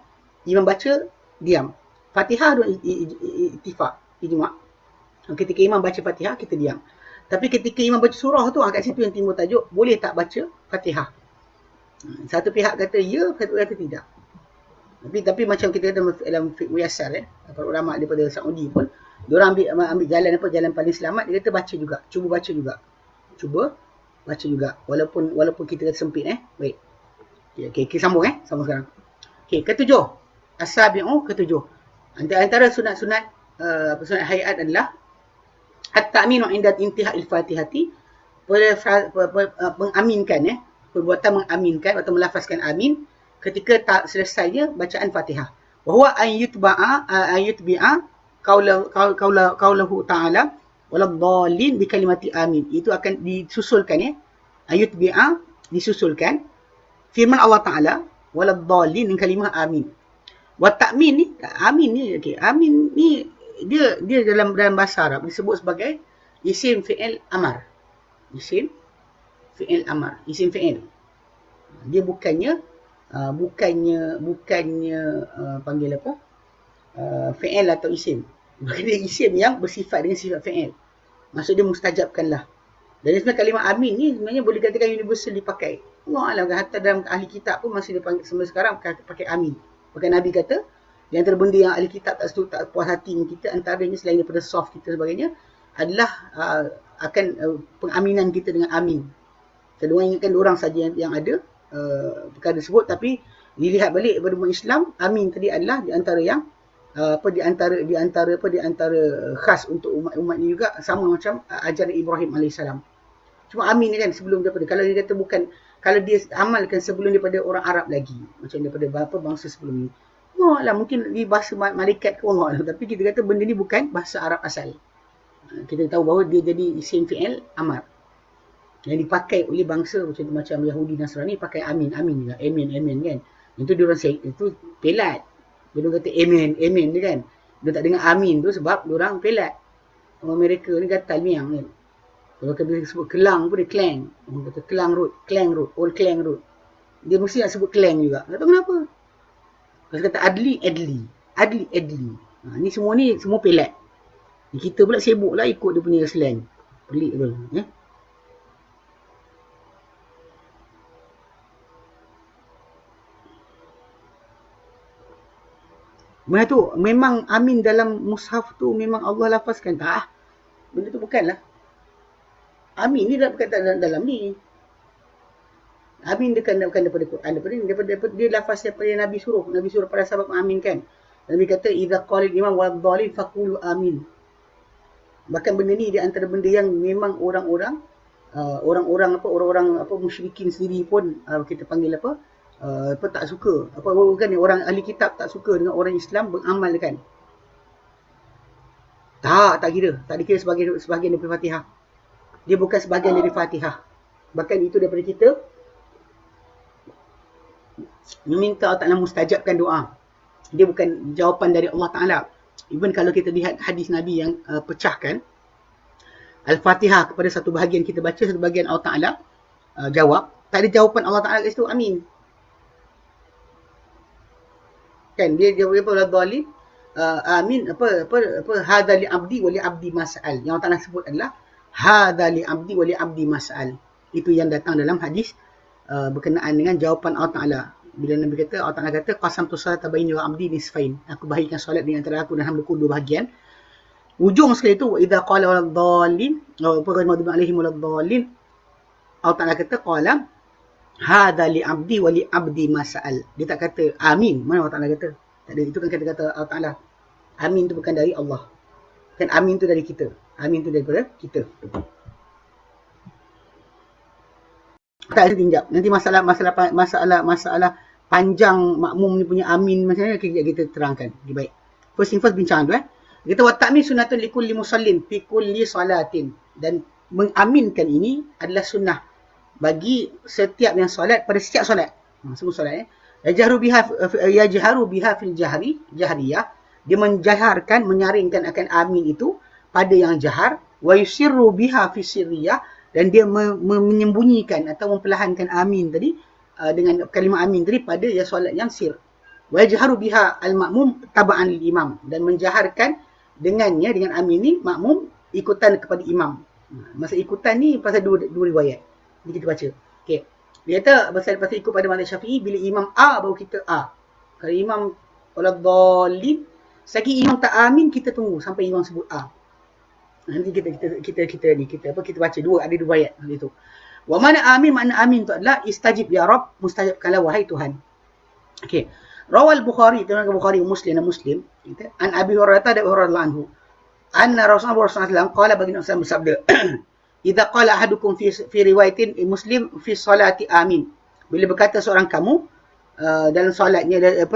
imam baca, diam. Fatihah dan ittifaq, ijma'. Ketika imam baca Fatihah, kita diam. Tapi ketika imam baca surah tu, kat situ yang timbul tajuk, boleh tak baca Fatihah? Satu pihak kata ya, satu pihak kata tidak. Tapi macam kita kata dalam fiqh muyassar, para ulama daripada Saudi pun, diorang ambil jalan paling selamat, dia kata baca juga. Cuba baca juga. Walaupun kita kata sempit. Baik. Okay, sambung sambung sekarang. Okay, ketujuh. As-sabi'u, ketujuh. Antara sunat-sunat hayat adalah at-ta'minu 'inda intihai al-Fatihati, mengaminkan perbuatan mengaminkan atau melafazkan amin ketika tak selesainya bacaan Fatihah. Wa huwa ayutbi'a qaulahu ta'ala waladdallin bi kalimati amin. Itu akan disusulkan ayutbi'a disusulkan firman Allah Taala waladdallin dengan kalimah amin. Wa ta'min ni, amin ni okey. Amin ni dia dalam bahasa Arab disebut sebagai isim fi'il amar. Isim fi'il. Dia bukannya panggil apa? Fi'il atau isim. Dia isim yang bersifat dengan sifat fi'il. Maksud dia mustajabkanlah. Dan sebenarnya kalimah amin ni sebenarnya boleh dikatakan universal dipakai. Allah Alam, hatta dalam ahli kitab pun masih dipanggil sampai sekarang pakai amin. Bahkan Nabi kata, di antara benda yang ahli kitab tak puas hati dengan kita, antaranya selain daripada soft kita sebagainya, adalah akan pengaminan kita dengan amin. Kedua ingatkan diorang saja yang ada perkara tersebut, tapi dilihat balik pada umat Islam, amin tadi adalah di antara yang di antara khas untuk umat ini juga, sama macam ajaran Ibrahim alaihissalam. Cuma amin ni kan sebelum daripada, kalau dia kata bukan, kalau dia amalkan sebelum daripada orang Arab lagi, macam daripada apa bangsa sebelum ni, lah mungkin di bahasa malaikat ke Allah, tapi kita kata benda ni bukan bahasa Arab asal. Kita tahu bahawa dia jadi isim fi'il amar yang dipakai oleh bangsa macam Yahudi Nasrani, pakai amin juga, amin kan. Itu dia orang say, itu pelat. Dia kata amen ni kan. Dia tak dengar amin tu sebab dia orang pelat. Orang Amerika ni gatal miang kan. Kalau kita sebut Kelang pun dia Klang. Orang kata Klang Road, Old Klang Road. Dia mesti nak sebut Klang juga. Tak tahu kenapa. Kalau kata Adli. Ni semua pelat. Kita pula sibuk lah ikut dia punya slang. Pelik tu. Benda tu, memang amin dalam mushaf tu memang Allah lafazkan tak? Benda tu bukanlah. Amin ni dah berkata dalam ni. Amin dia bukan daripada Quran, daripada dia lafaz daripada Nabi suruh para sahabat mengaminkan. Nabi kata idza qala al-imam wal-dhalin faqulu amin. Bahkan benda ni di antara benda yang memang orang-orang musyrikin sendiri pun kita panggil tak suka. Bukan ni orang ahli kitab tak suka dengan orang Islam beramalkan. Tak kira. Tak dikira sebahagian daripada Fatihah. Dia bukan sebahagian dari Fatihah. Bahkan itu daripada kita meminta Allah Ta'ala mustajabkan doa. Dia bukan jawapan dari Allah Ta'ala. Even kalau kita lihat hadis Nabi yang pecahkan Al-Fatihah kepada satu bahagian kita baca, satu bahagian Allah Ta'ala jawab. Tak ada jawapan Allah Ta'ala kat situ, amin. Kan dia jawab apa dhalim amin hadza li abdi wa li abdi mas'al. Yang Allah Taala sebut adalah hadza li abdi wa li abdi mas'al. Itu yang datang dalam hadis berkenaan dengan jawapan Allah Taala. Bila Nabi kata, Allah Taala kata qasamtu salata baini wa abdi nisfain. Aku bahagikan solat di antara aku dan hamba-Ku dua bahagian. Ujung sekali itu wa idza qala wal dhalin wa maghdubi alaihim wal dhalin. Allah Taala kata qala hadza li abdi wa li abdi mas'al. Dia tak kata amin. Mana Allah Taala kata? Tak ada. Itu kan kata Allah Taala. Amin tu bukan dari Allah. Kan amin tu dari kita. Amin tu daripada kita. Tak ada tinjau. Nanti masalah panjang makmum ni punya amin macam mana kita terangkan. Okay, baik. First thing first bincang tu Kita wa ta'min sunnatun li kulli musallin fi kulli salatin. Dan mengaminkan ini adalah sunnah bagi setiap yang solat pada setiap solat. Semua solat Yajharu biha fil jahriyah. Dia menjaharkan, menyaringkan akan amin itu pada yang jahar. Wa yusirru biha fi sirriyah. Dan dia menyembunyikan atau memperlahankan amin tadi dengan kalimah amin tadi pada yang solat yang sir. Wa yajharu biha al-ma'mum taba'an lil imam. Dan menjaharkan dengannya, dengan amin ni makmum ikutan kepada imam. Masa ikutan ni pasal dua riwayat. Ini kita baca. Okey. Dia kata pasal ikut pada mazhab Syafi'i, bila imam A baru kita A. Kalau imam waladdallin, selagi imam tak amin kita tunggu sampai imam sebut A. Nanti kita baca ada dua ayat itu. Wa mana amin, makna amin tu adalah istajib ya Rabb, mustajabkanlah wahai Tuhan. Okey. Rawal Bukhari, dengan Bukhari Muslim an Abi Hurairah radhiyallahu anhu anna Rasulullah SAW qala, baginda Rasulullah bersabda idza qala ahadukum fi riwayatin Muslim fi salati amin. Bila berkata seorang kamu dalam solatnya,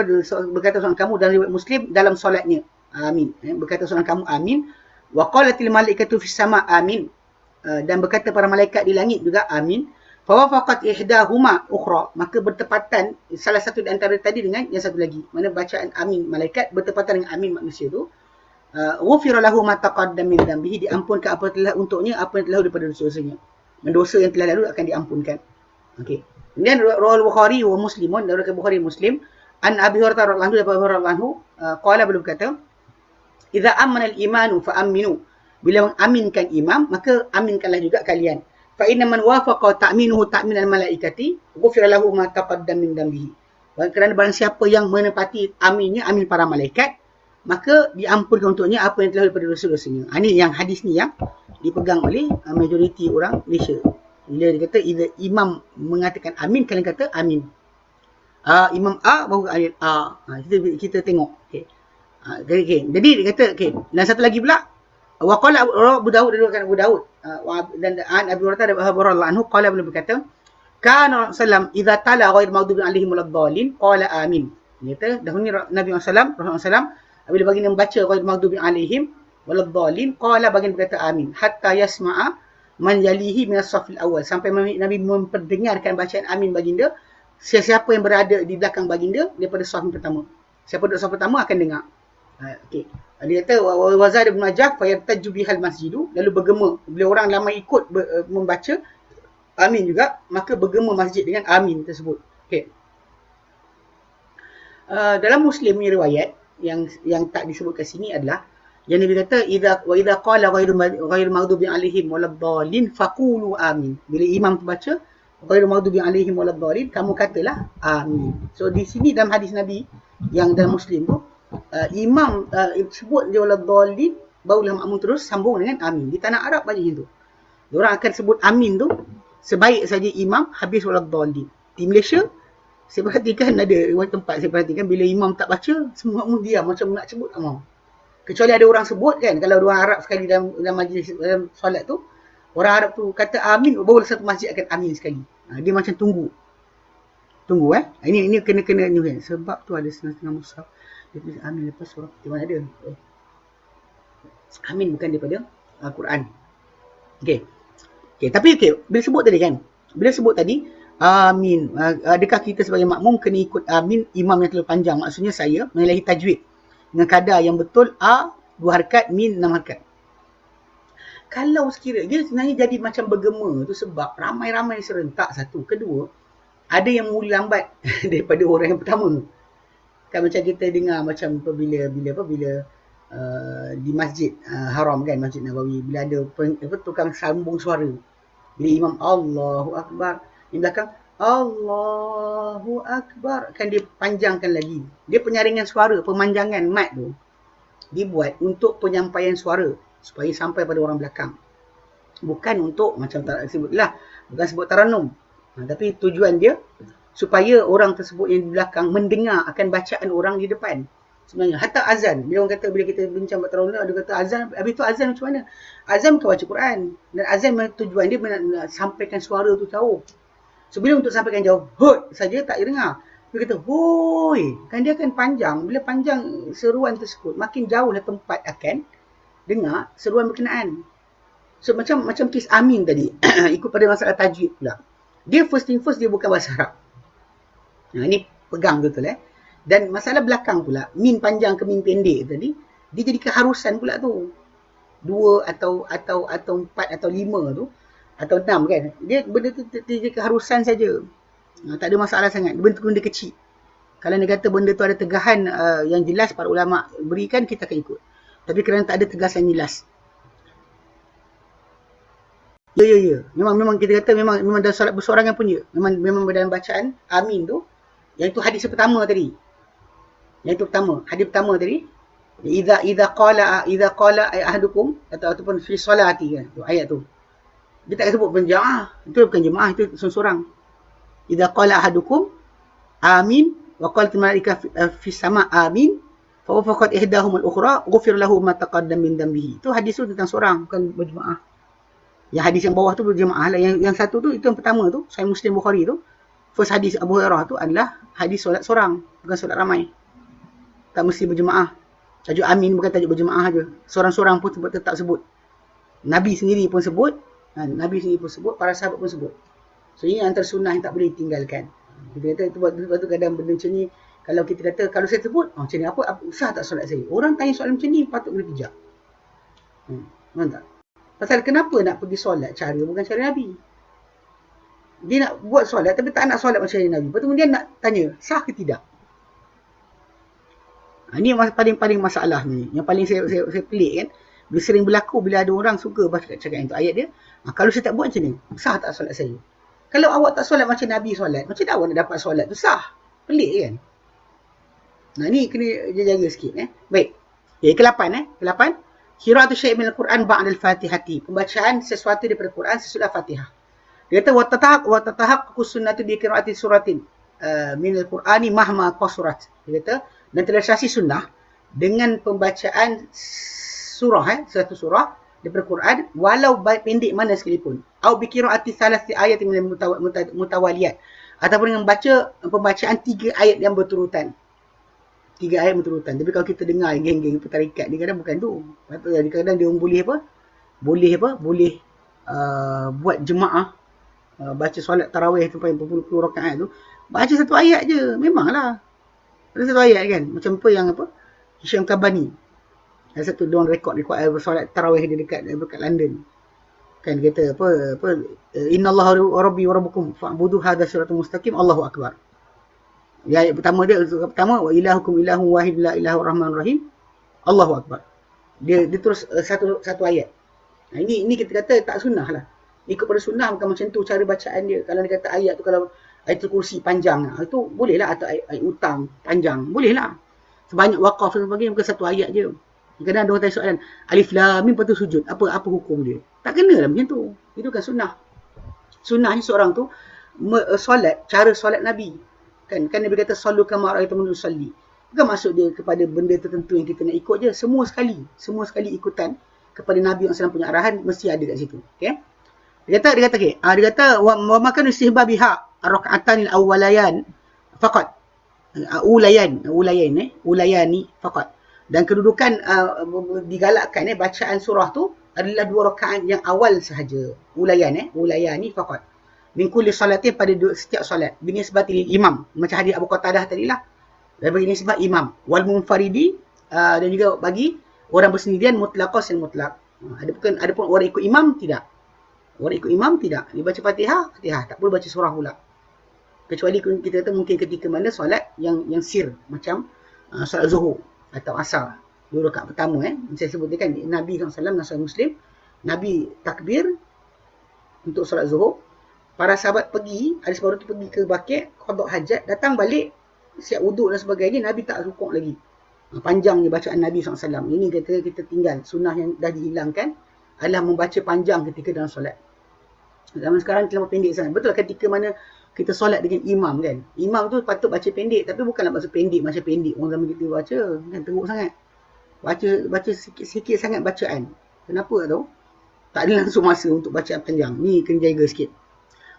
berkata seorang kamu dalam riwayat Muslim dalam solatnya, amin. Berkata seorang kamu amin. Wa qalatil malaikatu fis sama amin. Dan berkata para malaikat di langit juga amin. Fa wafaqat ihdahuma ukhra, maka bertepatan salah satu di antara tadi dengan yang satu lagi. Mana bacaan amin malaikat bertepatan dengan amin manusia tu. Ghufira lahu ma taqaddama min dhanbihi, diampunkan apa telah untuknya apa yang telah daripada dosa-dosanya. Dosa yang telah lalu akan diampunkan. Okey. Kemudian rawal Bukhari wa Muslimun, dari Bukhari Muslim, an Abi Hurairah radhiyallahu anhu qala, beliau berkata, idza amana al-imanu fa aminu. Bila mengaminkan imam, maka aminkanlah juga kalian. Fa inna man wafaqa ta'minuhu ta'minal malaikati ghufira lahu ma taqaddama min dhanbihi. Kerana barang siapa yang menepati aminnya amin para malaikat, maka diampunkan untuknya apa yang telah daripada dosa-dosanya. Ini yang hadis ni yang dipegang oleh majoriti orang Malaysia. Bila dia kata imam mengatakan amin, kalian kata amin. Imam A baru amin A. Kita tengok. Okay. Jadi dia kata dan satu lagi pula waqala Abu Daud dan Abi Hurairah radhiyallahu anhu qala beliau berkata kana Rasulullah idza tala ghair maghdubi alaihim waladdallin qala amin. Dia kata dahulu Nabi Rasulullah bila baginda membaca ghair maghdubi alaihim waladdallin qala baginda berkata amin hatta yasma'a man yalihi min as-saffil awal, sampai Nabi memperdengarkan bacaan amin baginda siapa yang berada di belakang baginda daripada saf pertama. Siapa duduk saf pertama akan dengar. Okey. Dia kata wazad ibn Majah fa yartaju bihal masjidu, lalu bergema bila orang ramai ikut membaca amin juga, maka bergema masjid dengan amin tersebut. Okey. Dalam Muslim ni riwayat yang tak disebutkan sini adalah yang Nabi kata idza qala ghairu maghdubi alaihim waladdallin faqulu amin. Bila imam tu baca ghairu maghdubi alaihim waladdallin, kamu katalah amin. So di sini dalam hadis Nabi yang dalam Muslim tu imam sebut dia waladdallin, barulah makmum terus sambung dengan amin. Di tanah Arab banyak macam tu. Diorang akan sebut amin tu sebaik saja imam habis waladdallin. Di Malaysia saya perhatikan ada tempat saya perhatikan bila imam tak baca semua makmum diam macam nak sebut tak mau. Kecuali ada orang sebut kan, kalau orang Arab sekali dalam majlis dalam solat tu, orang Arab tu kata amin, baru satu masjid akan amin sekali. Dia macam tunggu ini kena ni kan. Sebab tu ada setengah mushaf dia tulis amin lepas surah Fatihah mana ada. Amin bukan daripada Al-Quran. Okey, tapi bila sebut tadi amin, adakah kita sebagai makmum kena ikut amin imam yang terlalu panjang? Maksudnya saya menyalahi tajwid dengan kadar yang betul 2 harakat, min 6 harakat. Kalau sekiranya dia sebenarnya jadi macam bergema tu sebab ramai-ramai serentak, satu. Kedua, ada yang mula lambat daripada orang yang pertama. Kan macam kita dengar macam bila di Masjid Haram kan, Masjid Nabawi, bila ada tukang sambung suara. Bila imam Allahu Akbar, di belakang Allahu Akbar, kan dia panjangkan lagi. Dia penyaringan suara, pemanjangan mat tu dibuat untuk penyampaian suara supaya sampai pada orang belakang. Bukan untuk macam tak sebutlah, bukan sebut taranum. Tapi tujuan dia supaya orang tersebut yang di belakang mendengar akan bacaan orang di depan. Sebenarnya hatta azan, bila orang kata, bila kita bincang buat tarawih, dia kata azan, habis tu azan macam mana? Azan bukan baca Quran. Dan azan tujuan dia nak sampaikan suara tu jauh. So bila untuk sampaikan jauh, hoi saja tak dengar. Dia kata hoi, kan dia akan panjang. Bila panjang seruan tersebut, makin jauhlah tempat akan dengar seruan berkenaan. So macam kes amin tadi, ikut pada masalah tajwid pula. Dia first thing first, dia bukan bahasa Arab. Ini pegang betul Dan masalah belakang pula, min panjang ke min pendek tadi, dia jadi keharusan pula tu. 2 atau 4 atau 5 tu, atau 6 kan. Dia benda tu jadi keharusan saja. Tak ada masalah sangat. Benda kecil. Kalau dia kata benda tu ada tegahan yang jelas para ulama berikan, kita akan ikut. Tapi kerana tak ada tegasan jelas. Ya. Memang kita kata memang dalam solat bersorangan pun je. Memang dalam bacaan amin tu. Yang itu hadis pertama tadi. Hadis pertama tadi. Idza qala ahadukum ataupun fi solati kan. Tu ayat tu. Dia tak sebut penjamaah. Itu bukan jemaah, itu seorang-seorang. Idza qala ahadukum amin wa qalat malaika fi sama amin fa wafaqat ihdahum al-ukhra ghufir lahu ma taqaddam min dambihi. Itu hadis tu tentang seorang, bukan berjemaah. Yang hadis yang bawah tu berjemaah lah. Yang satu tu, itu yang pertama tu, Sahih Muslim Bukhari tu. First hadis Abu Hurairah tu adalah hadis solat seorang, bukan solat ramai. Tak mesti berjemaah. Tajuk amin bukan tajuk berjemaah je. Seorang-seorang pun tetap sebut. Nabi sendiri pun sebut, para sahabat pun sebut. So ini antara sunnah yang tak boleh ditinggalkan. Kita kata itu kadang benda macam ni, kalau kita kata kalau saya sebut, macam ni apa sah tak solat saya? Orang tanya soalan macam ni patut kena bijak. Faham tak? Pasal kenapa nak pergi solat cara bukan cara Nabi? Dia nak buat solat tapi tak nak solat macam Nabi. Lepas tu kemudian nak tanya, sah ke tidak? Ini yang paling masalah ni. Yang paling saya pelik kan. Dia sering berlaku bila ada orang suka baca cakap itu ayat dia. Kalau saya tak buat macam ni, sah tak solat saya? Kalau awak tak solat macam Nabi solat, macam mana awak nak dapat solat tu sah? Pelik kan? Ni kena jaga sikit. Baik. Okay, ke-8 ke-8. Qira'atu syai' min al-Quran ba'da al-Fatihati. Pembacaan sesuatu daripada Quran sesudah Fatihah. Dia kata wa tatahaqqaqu sunnatu bi qira'ati suratin min al-Qur'ani mahma qasurat. Dia kata dan terrealisasi sunnah dengan pembacaan surah satu surah daripada Quran walau pendek mana sekalipun. Au bi qira'ati thalathi ayat min mutawaliyat. Ataupun dengan baca pembacaan 3 ayat yang berturutan. 3 ayat berturutan. Tapi kalau kita dengar geng-geng tarikat ni kadang bukan tu. Kadang dia boleh apa? Boleh buat jemaah baca solat tarawih sampai berpuluh-puluh rakaat tu. Baca satu ayat je. Memanglah. Ada satu ayat kan. Macam apa yang apa? Hisham Kabani. Ada satu diorang rekod solat tarawih dia dekat London. Kan kata apa innallaha rabbi wa rabbukum fa'budu hadha siratal mustaqim Allahu akbar. Ya, ayat pertama dia wa ilahukum ilahun wahid la ilahur rahmanur rahim Allahu akbar. Dia terus satu ayat. Nah, ini kita kata tak sunnah lah. Ikut pada sunnah bukan macam tu cara bacaan dia. Kalau dia kata ayat tu kalau ayatul kursi panjang itu boleh lah, atau ayat utang panjang boleh lah. Sebanyak wakaf dan sebagainya bukan satu ayat je. Kadang ada orang tanya soalan alif lam mim lepas tu sujud. Apa hukum dia? Tak kena lah macam tu. Itu kan sunnah. Sunnahnya seorang tu solat, cara solat Nabi. Kan Nabi kata sallu kama ra'aytumuni usalli. Bukan maksud dia kepada benda tertentu yang kita nak ikut je. Semua sekali ikutan kepada Nabi SAW punya arahan mesti ada kat situ. Okey. Dia kata wa makan istihbab biha ar-rak'atan al-awwalayan faqat. Ulayani faqat. Dan kedudukan digalakkan bacaan surah tu adalah 2 rakaat yang awal sahaja. Ulayani faqat. Min kulli salatin pada setiap solat. Binisbati imam. Macam hadis Abu Qatadah tadilah. Dan bagi nisbah imam. Wal munfaridi dan juga bagi orang bersendirian mutlaqas dan mutlaq. Ada pun orang ikut imam tidak. Orang ikut imam tidak. Dia baca Fatihah, tak perlu baca surah pula. Kecuali kita kata mungkin ketika mana solat yang sir macam solat Zuhur atau Asar. 2 rakaat pertama saya sebut kan Nabi SAW dan Sahih Muslim, Nabi takbir untuk solat Zuhur. Para sahabat pergi, ada sebaru tu pergi ke Baqi', qada hajat, datang balik siap wuduk dan sebagainya, Nabi tak rukuk lagi. Panjangnya bacaan Nabi SAW. Ini kita tinggal. Sunnah yang dah dihilangkan adalah membaca panjang ketika dalam solat. Zaman sekarang terlalu pendek sangat. Betul ketika mana kita solat dengan imam kan. Imam tu patut baca pendek, tapi bukanlah maksud pendek macam pendek orang zaman kita baca kan, teruk sangat. Baca sikit sangat bacaan. Kenapa tak tahu? Tak ada langsung masa untuk bacaan panjang. Ni kena jaga sikit.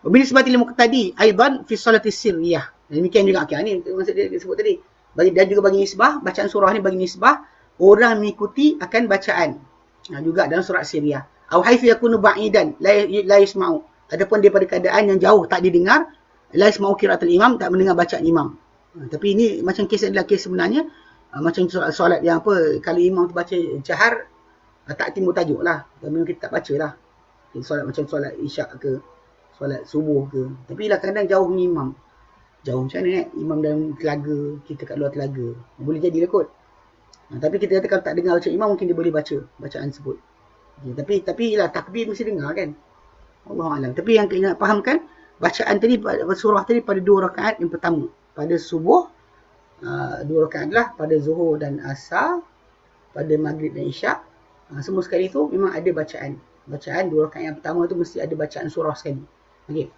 Binisbati lil muqtadi aidan fi salati sirriyah. Demikian juga ni maksud dia sebut tadi. Dan juga bagi nisbah, bacaan surah ni bagi nisbah orang mengikuti akan bacaan. Juga dalam surat sirriyah. Au haythu yakunu ba'idan la yasma'u. Adapun daripada keadaan yang jauh tak didengar, la yasma'u qira'atul imam, tak mendengar bacaan imam. Tapi ini macam kes adalah kes sebenarnya macam solat yang apa, kalau imam tu baca jahar tak timbul tajuk lah. Memang kita tak baca lah. Solat macam solat isyak ke, solat subuh ke. Tapi lah kadang jauh dengan imam. Jauh macam mana imam dalam telaga, kita kat luar telaga. Boleh jadilah kot. Tapi kita kata kalau tak dengar bacaan imam, mungkin dia boleh baca bacaan tersebut. Tapi lah takbir mesti dengar kan. Allahu'alam. Tapi yang kena fahamkan, bacaan tadi, surah tadi pada 2 rakaat yang pertama. Pada subuh, 2 rakaat adalah pada zuhur dan asar, pada maghrib dan isyak. Semua sekali tu memang ada bacaan. Bacaan 2 rakaat yang pertama tu mesti ada bacaan surah sekali. Okey.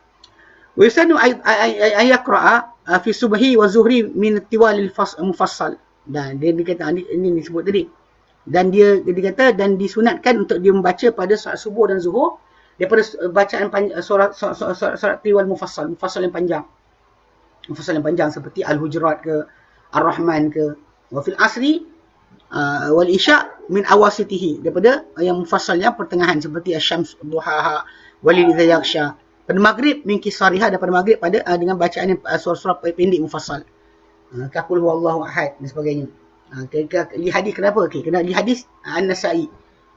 Wa yusanu ayaqra'a fi subhi wa zuhri min tiwalil mufassal. Dan dia kata ini disebut tadi. Dan dia kata dan disunatkan untuk dia membaca pada solat subuh dan zuhur daripada bacaan solat tiwal mufassal yang panjang. Mufassal yang panjang seperti Al-Hujurat ke, Ar-Rahman ke. Wa fil asri wal isya min awasitihi, daripada yang mufassalnya pertengahan seperti Asy-Syams duhaha walil idza yaghsha. Pada maghrib min kisariha, daripada maghrib pada dengan bacaan surah-surah pendek mufassal. Qul huwallahu ahad dan sebagainya. Li hadis kenapa? Kena li hadis An-Nasa'i.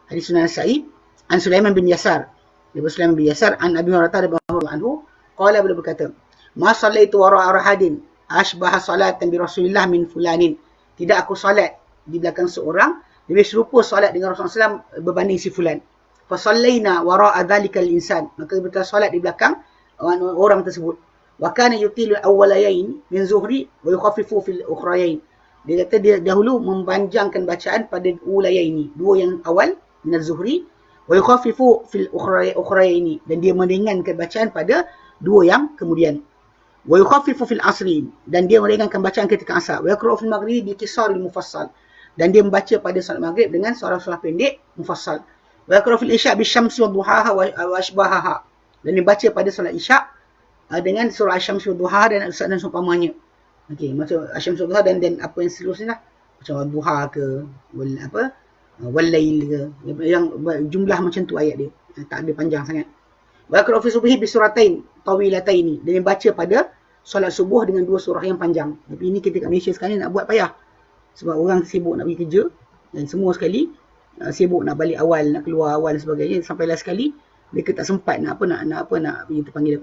Hadis Sunan Nasa'i an Sulaiman bin Yasar. Daripada Sulaiman bin Yasar an Abi Hurairah radhiyallahu anhu, qala, beliau berkata, "Ma sallaitu wara'a rahadin ashbaha salatan bi Rasulillah min fulanin." Tidak aku solat di belakang seorang lebih serupa solat dengan Rasulullah SAW berbanding si fulan. Fa sallaina wara'a dhalikal insan. Maka kita solat di belakang orang tersebut. Wa kana yutilu awwalayain min zuhri wa yukhaffifu fil ukhrayain. Dia kata dia dahulu mempanjangkan bacaan pada ulayaini, dua yang awal min az-zuhri, wa yukhaffifu fil ukhrayaini, dan dia meringankan bacaan pada dua yang kemudian. Wa yukhaffifu fil asri, dan dia meringankan bacaan ketika asar. Wa yaqra'u fil maghribi bi qisaril mufassal, dan dia membaca pada solat maghrib dengan surah-surah pendek mufassal. Wa yaqra'u fil isya' bi syamsi wa duhaha wa ashbahaha, dan dia baca pada solat isya' dengan surah Asy-Syams wa duhaha dan seumpamanya. Okey, macam Asy-Syams wa duha dan apa yang seterusnya lah. Macam duha ke wal lail ke, yang jumlah macam tu ayat dia. Tak ada panjang sangat. Wa yaqra'u fi subhi bi suratain tawilataini, dan dia baca pada solat subuh dengan dua surah yang panjang. Tapi ini kita kat Malaysia sekarang nak buat payah. Sebab orang sibuk nak pergi kerja dan semua sekali sibuk nak balik awal, nak keluar awal dan sebagainya. Sampai last sekali mereka tak sempat nak kita panggil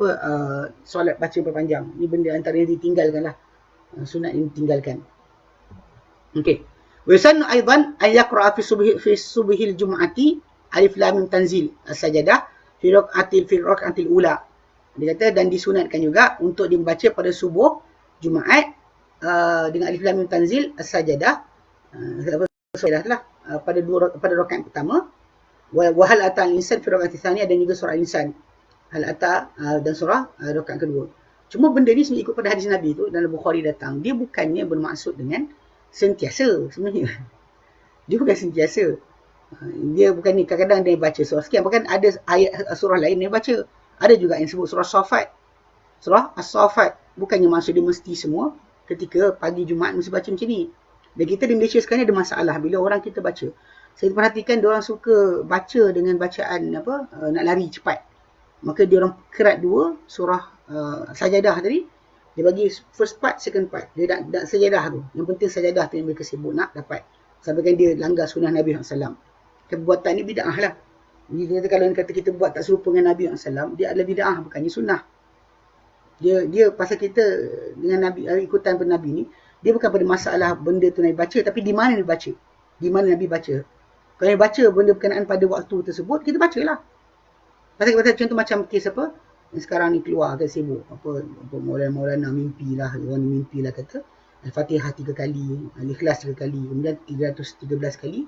solat baca panjang. Ini benda antara yang ditinggalkan lah. Sunat yang ditinggalkan. Okey. Wa yusannu aidan an yaqra'a fi subhil jum'ati alif lam mim tanzil as-sajadah fi raq'atil ula. Dia kata dan disunatkan juga untuk dibaca pada subuh Jumaat dengan alif lam mim tanzil as-sajadah, pada rakaat pertama, wa hal ata al-insan fi rakaat tsaniyah, dan juga surah al-insan hal ata dan surah rakaat kedua. Cuma benda ni ikut pada hadis Nabi tu dalam Bukhari datang, dia bukannya bermaksud dengan sentiasa sebenarnya. Dia bukan sentiasa. Dia bukan ni, kadang-kadang dia baca surah sekian, bahkan ada ayat surah lain dia baca. Ada juga yang sebut surah Safat. Surah As-Safat. Bukannya maksud dia mesti semua ketika pagi Jumaat mesti baca macam ni. Dan kita di Malaysia sekarang ada masalah bila orang kita baca. Saya perhatikan dia orang suka baca dengan bacaan nak lari cepat. Maka dia orang kerat dua surah Sajadah tadi. Dia bagi first part, second part. Dia nak sajadah tu. Yang penting sajadah tu yang mereka sibuk nak dapat. Sampai kan dia langgar sunnah Nabi SAW. Perbuatan ni bid'ah lah. Kalau kita buat tak serupa dengan Nabi SAW, dia adalah bid'ah, bukannya sunnah. Dia pasal kita dengan Nabi, ikutan pada Nabi ni, dia bukan pada masalah benda tu Nabi baca, tapi di mana Nabi baca. Di mana Nabi baca. Kalau Nabi baca benda berkenaan pada waktu tersebut, kita bacalah. Pasal contoh macam kes yang sekarang ni keluar kan sibuk. Maulana mimpilah, orang mimpilah kata Al-Fatihah 3 kali, Al-Ikhlas 3 kali, kemudian 313 kali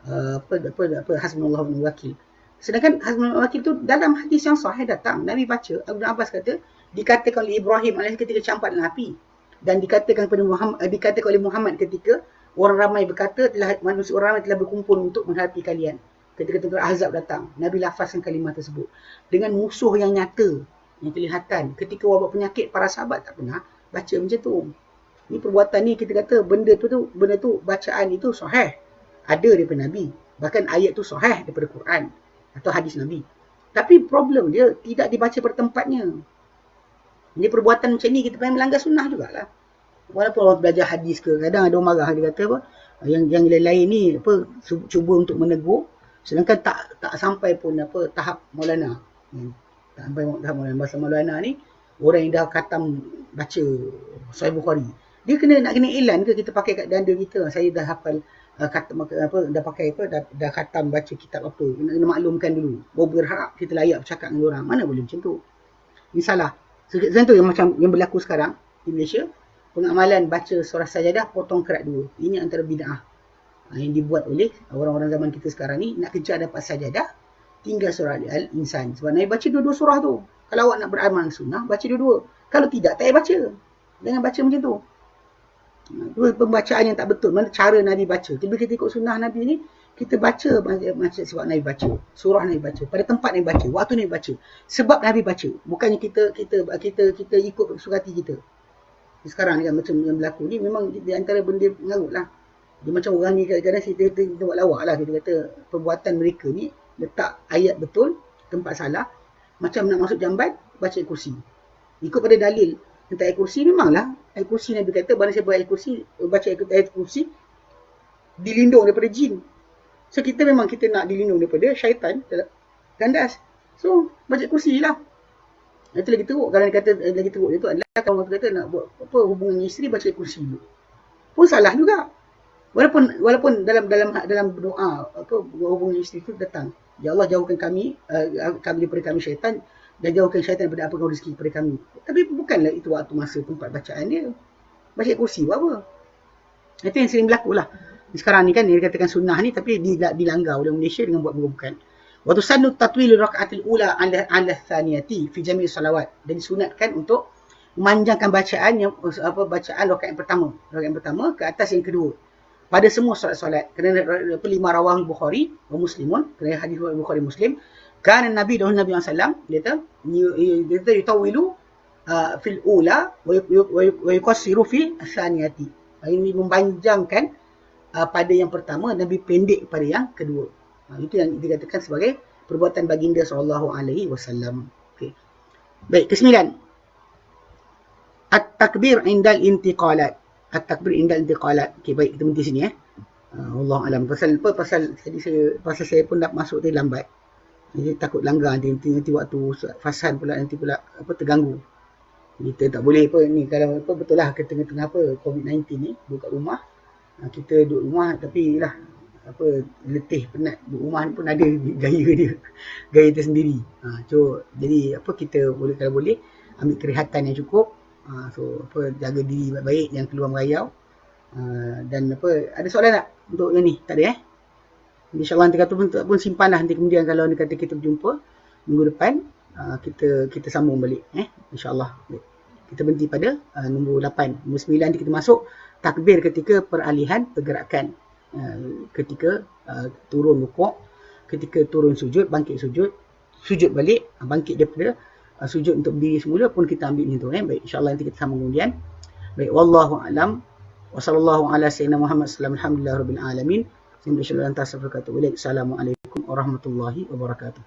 Hasbunallahu wa ni'mal wakil. Sedangkan Hasbunallahu wa ni'mal wakil tu dalam hadis yang sahih datang, Nabi baca, Ibn Abbas kata, dikatakan oleh Ibrahim AS ketika campak dalam api, dan dikatakan oleh Muhammad ketika orang ramai berkata, orang ramai telah berkumpul untuk menghadapi kalian. Ketika tentera Ahzab datang, Nabi lafazkan kalimah tersebut dengan musuh yang nyata, yang kelihatan. Ketika wabak penyakit, para sahabat tak pernah baca macam tu. Ni perbuatan ni kita kata benda tu bacaan itu sahih, ada daripada Nabi, bahkan ayat tu sahih daripada Quran atau hadis Nabi. Tapi problem dia tidak dibaca pada tempatnya. Ini perbuatan macam ni kita pengen melanggar sunnah jugalah. Walaupun orang belajar hadis ke, kadang ada orang marah, dia kata yang lain-lain ni cuba untuk menegur, sedangkan tak sampai pun tahap Maulana. Tak sampai tahap Maulana. Bahasa Maulana ni orang yang dah khatam baca Sahih Bukhari, dia nak kena iklan ke kita pakai kat danda kita, saya dah hafal dah khatam baca kitab apa, kena maklumkan dulu, baru berharap kita layak bercakap dengan orang. Mana boleh macam tu. Ini salah. Sebab tu yang macam yang berlaku sekarang di Malaysia, pengamalan baca surah sajadah potong kerat dua. Ini antara bid'ah yang dibuat oleh orang-orang zaman kita sekarang ni, nak kejar dapat sajadah tinggal surah Al-Insan. Sebab Nabi baca dua-dua surah tu. Kalau awak nak beramal sunnah, baca dua-dua. Kalau tidak, tak payah baca. Jangan baca macam tu. Dua pembacaan yang tak betul. Mana cara Nabi baca. Tiba kita ikut sunnah Nabi ni, kita baca macam sebab Nabi baca. Surah Nabi baca. Pada tempat Nabi baca. Waktu Nabi baca. Sebab Nabi baca. Bukannya kita ikut suka hati kita. Sekarang ni kan macam yang berlaku ni, memang di antara benda mengarut lah. Dia macam orang ni kadang-kadang kita buat lawak lah. Kita kata perbuatan mereka ni letak ayat betul, tempat salah. Macam nak masuk jambat, baca ayat kursi. Ikut pada dalil tentang ayat kursi, memanglah ayat kursi Nabi kata, barang siapa baca ayat kursi, dilindung daripada jin. So kita memang kita nak dilindung daripada syaitan gandas. So baca kursi lah. Itu lagi teruk. Kalau dia kata lagi teruk itu adalah kalau orang kata nak buat hubungan dengan isteri, baca ayat kursi dulu. Pun salah juga. Walaupun dalam doa hubungan isteri itu datang, ya Allah jauhkan kami daripada kami syaitan, dan jauhkan syaitan daripada apa kau rezeki kepada kami. Tapi bukanlah itu waktu masa tempat bacaan dia. Baca kursi buat apa? Itu yang sering berlaku lah. Sekarang ni kan dia katakan sunnah ni tapi dilanggar oleh Malaysia dengan buat bukan. Wa tusannu tatwil raka'atil ula ala thaniyati fi jami' salawat. Dan disunatkan untuk memanjangkan bacaan yang bacaan rakaat yang pertama. Rakaat yang pertama ke atas yang kedua. Pada semua solat-solat. Kerana lima rawah Bukhari wa Muslimun, kerana hadis Bukhari Muslim, kan Nabi SAW dia kata yutawilu fil ula wa yuqassiru fi thaniyati. Ini mempanjangkan pada yang pertama dan lebih pendek pada yang kedua. Itu yang dikatakan sebagai perbuatan baginda SAW. Okay. Baik, ke-9. At-takbir indal intiqalat. At-takbir indal intiqalat. Okay, baik, kita berhenti sini Allah alam. Pasal saya pun nak masuk tadi lambat. Jadi takut langgar nanti waktu fasan pula nanti pula terganggu. Kita tak boleh ni kalau betul lah ke tengah-tengah COVID-19 ni duduk kat rumah. Kita duduk rumah tapi lah letih penat duduk rumah ni pun ada gaya tersendiri. Jadi kita boleh kalau boleh ambil kerehatan yang cukup. Jaga diri baik-baik, jangan keluar merayau. Dan ada soalan tak untuk yang ni? Tak ada InsyaAllah nanti kata pun simpanlah nanti kemudian kalau nanti kata kita berjumpa minggu depan. Kita sambung balik InsyaAllah. Kita berhenti pada nombor 8. Nombor 9 nanti kita masuk takbir ketika peralihan pergerakan, ketika turun rukuk, ketika turun sujud, bangkit sujud balik, bangkit daripada sujud untuk berdiri semula pun kita ambil macam tu. Baik, insyaAllah nanti kita sambung kemudian. Baik, wallahu a'lam wa sallallahu ala sayyidina Muhammad sallallahu alhamdulillah rabbil alamin. Assalamualaikum warahmatullahi wabarakatuh.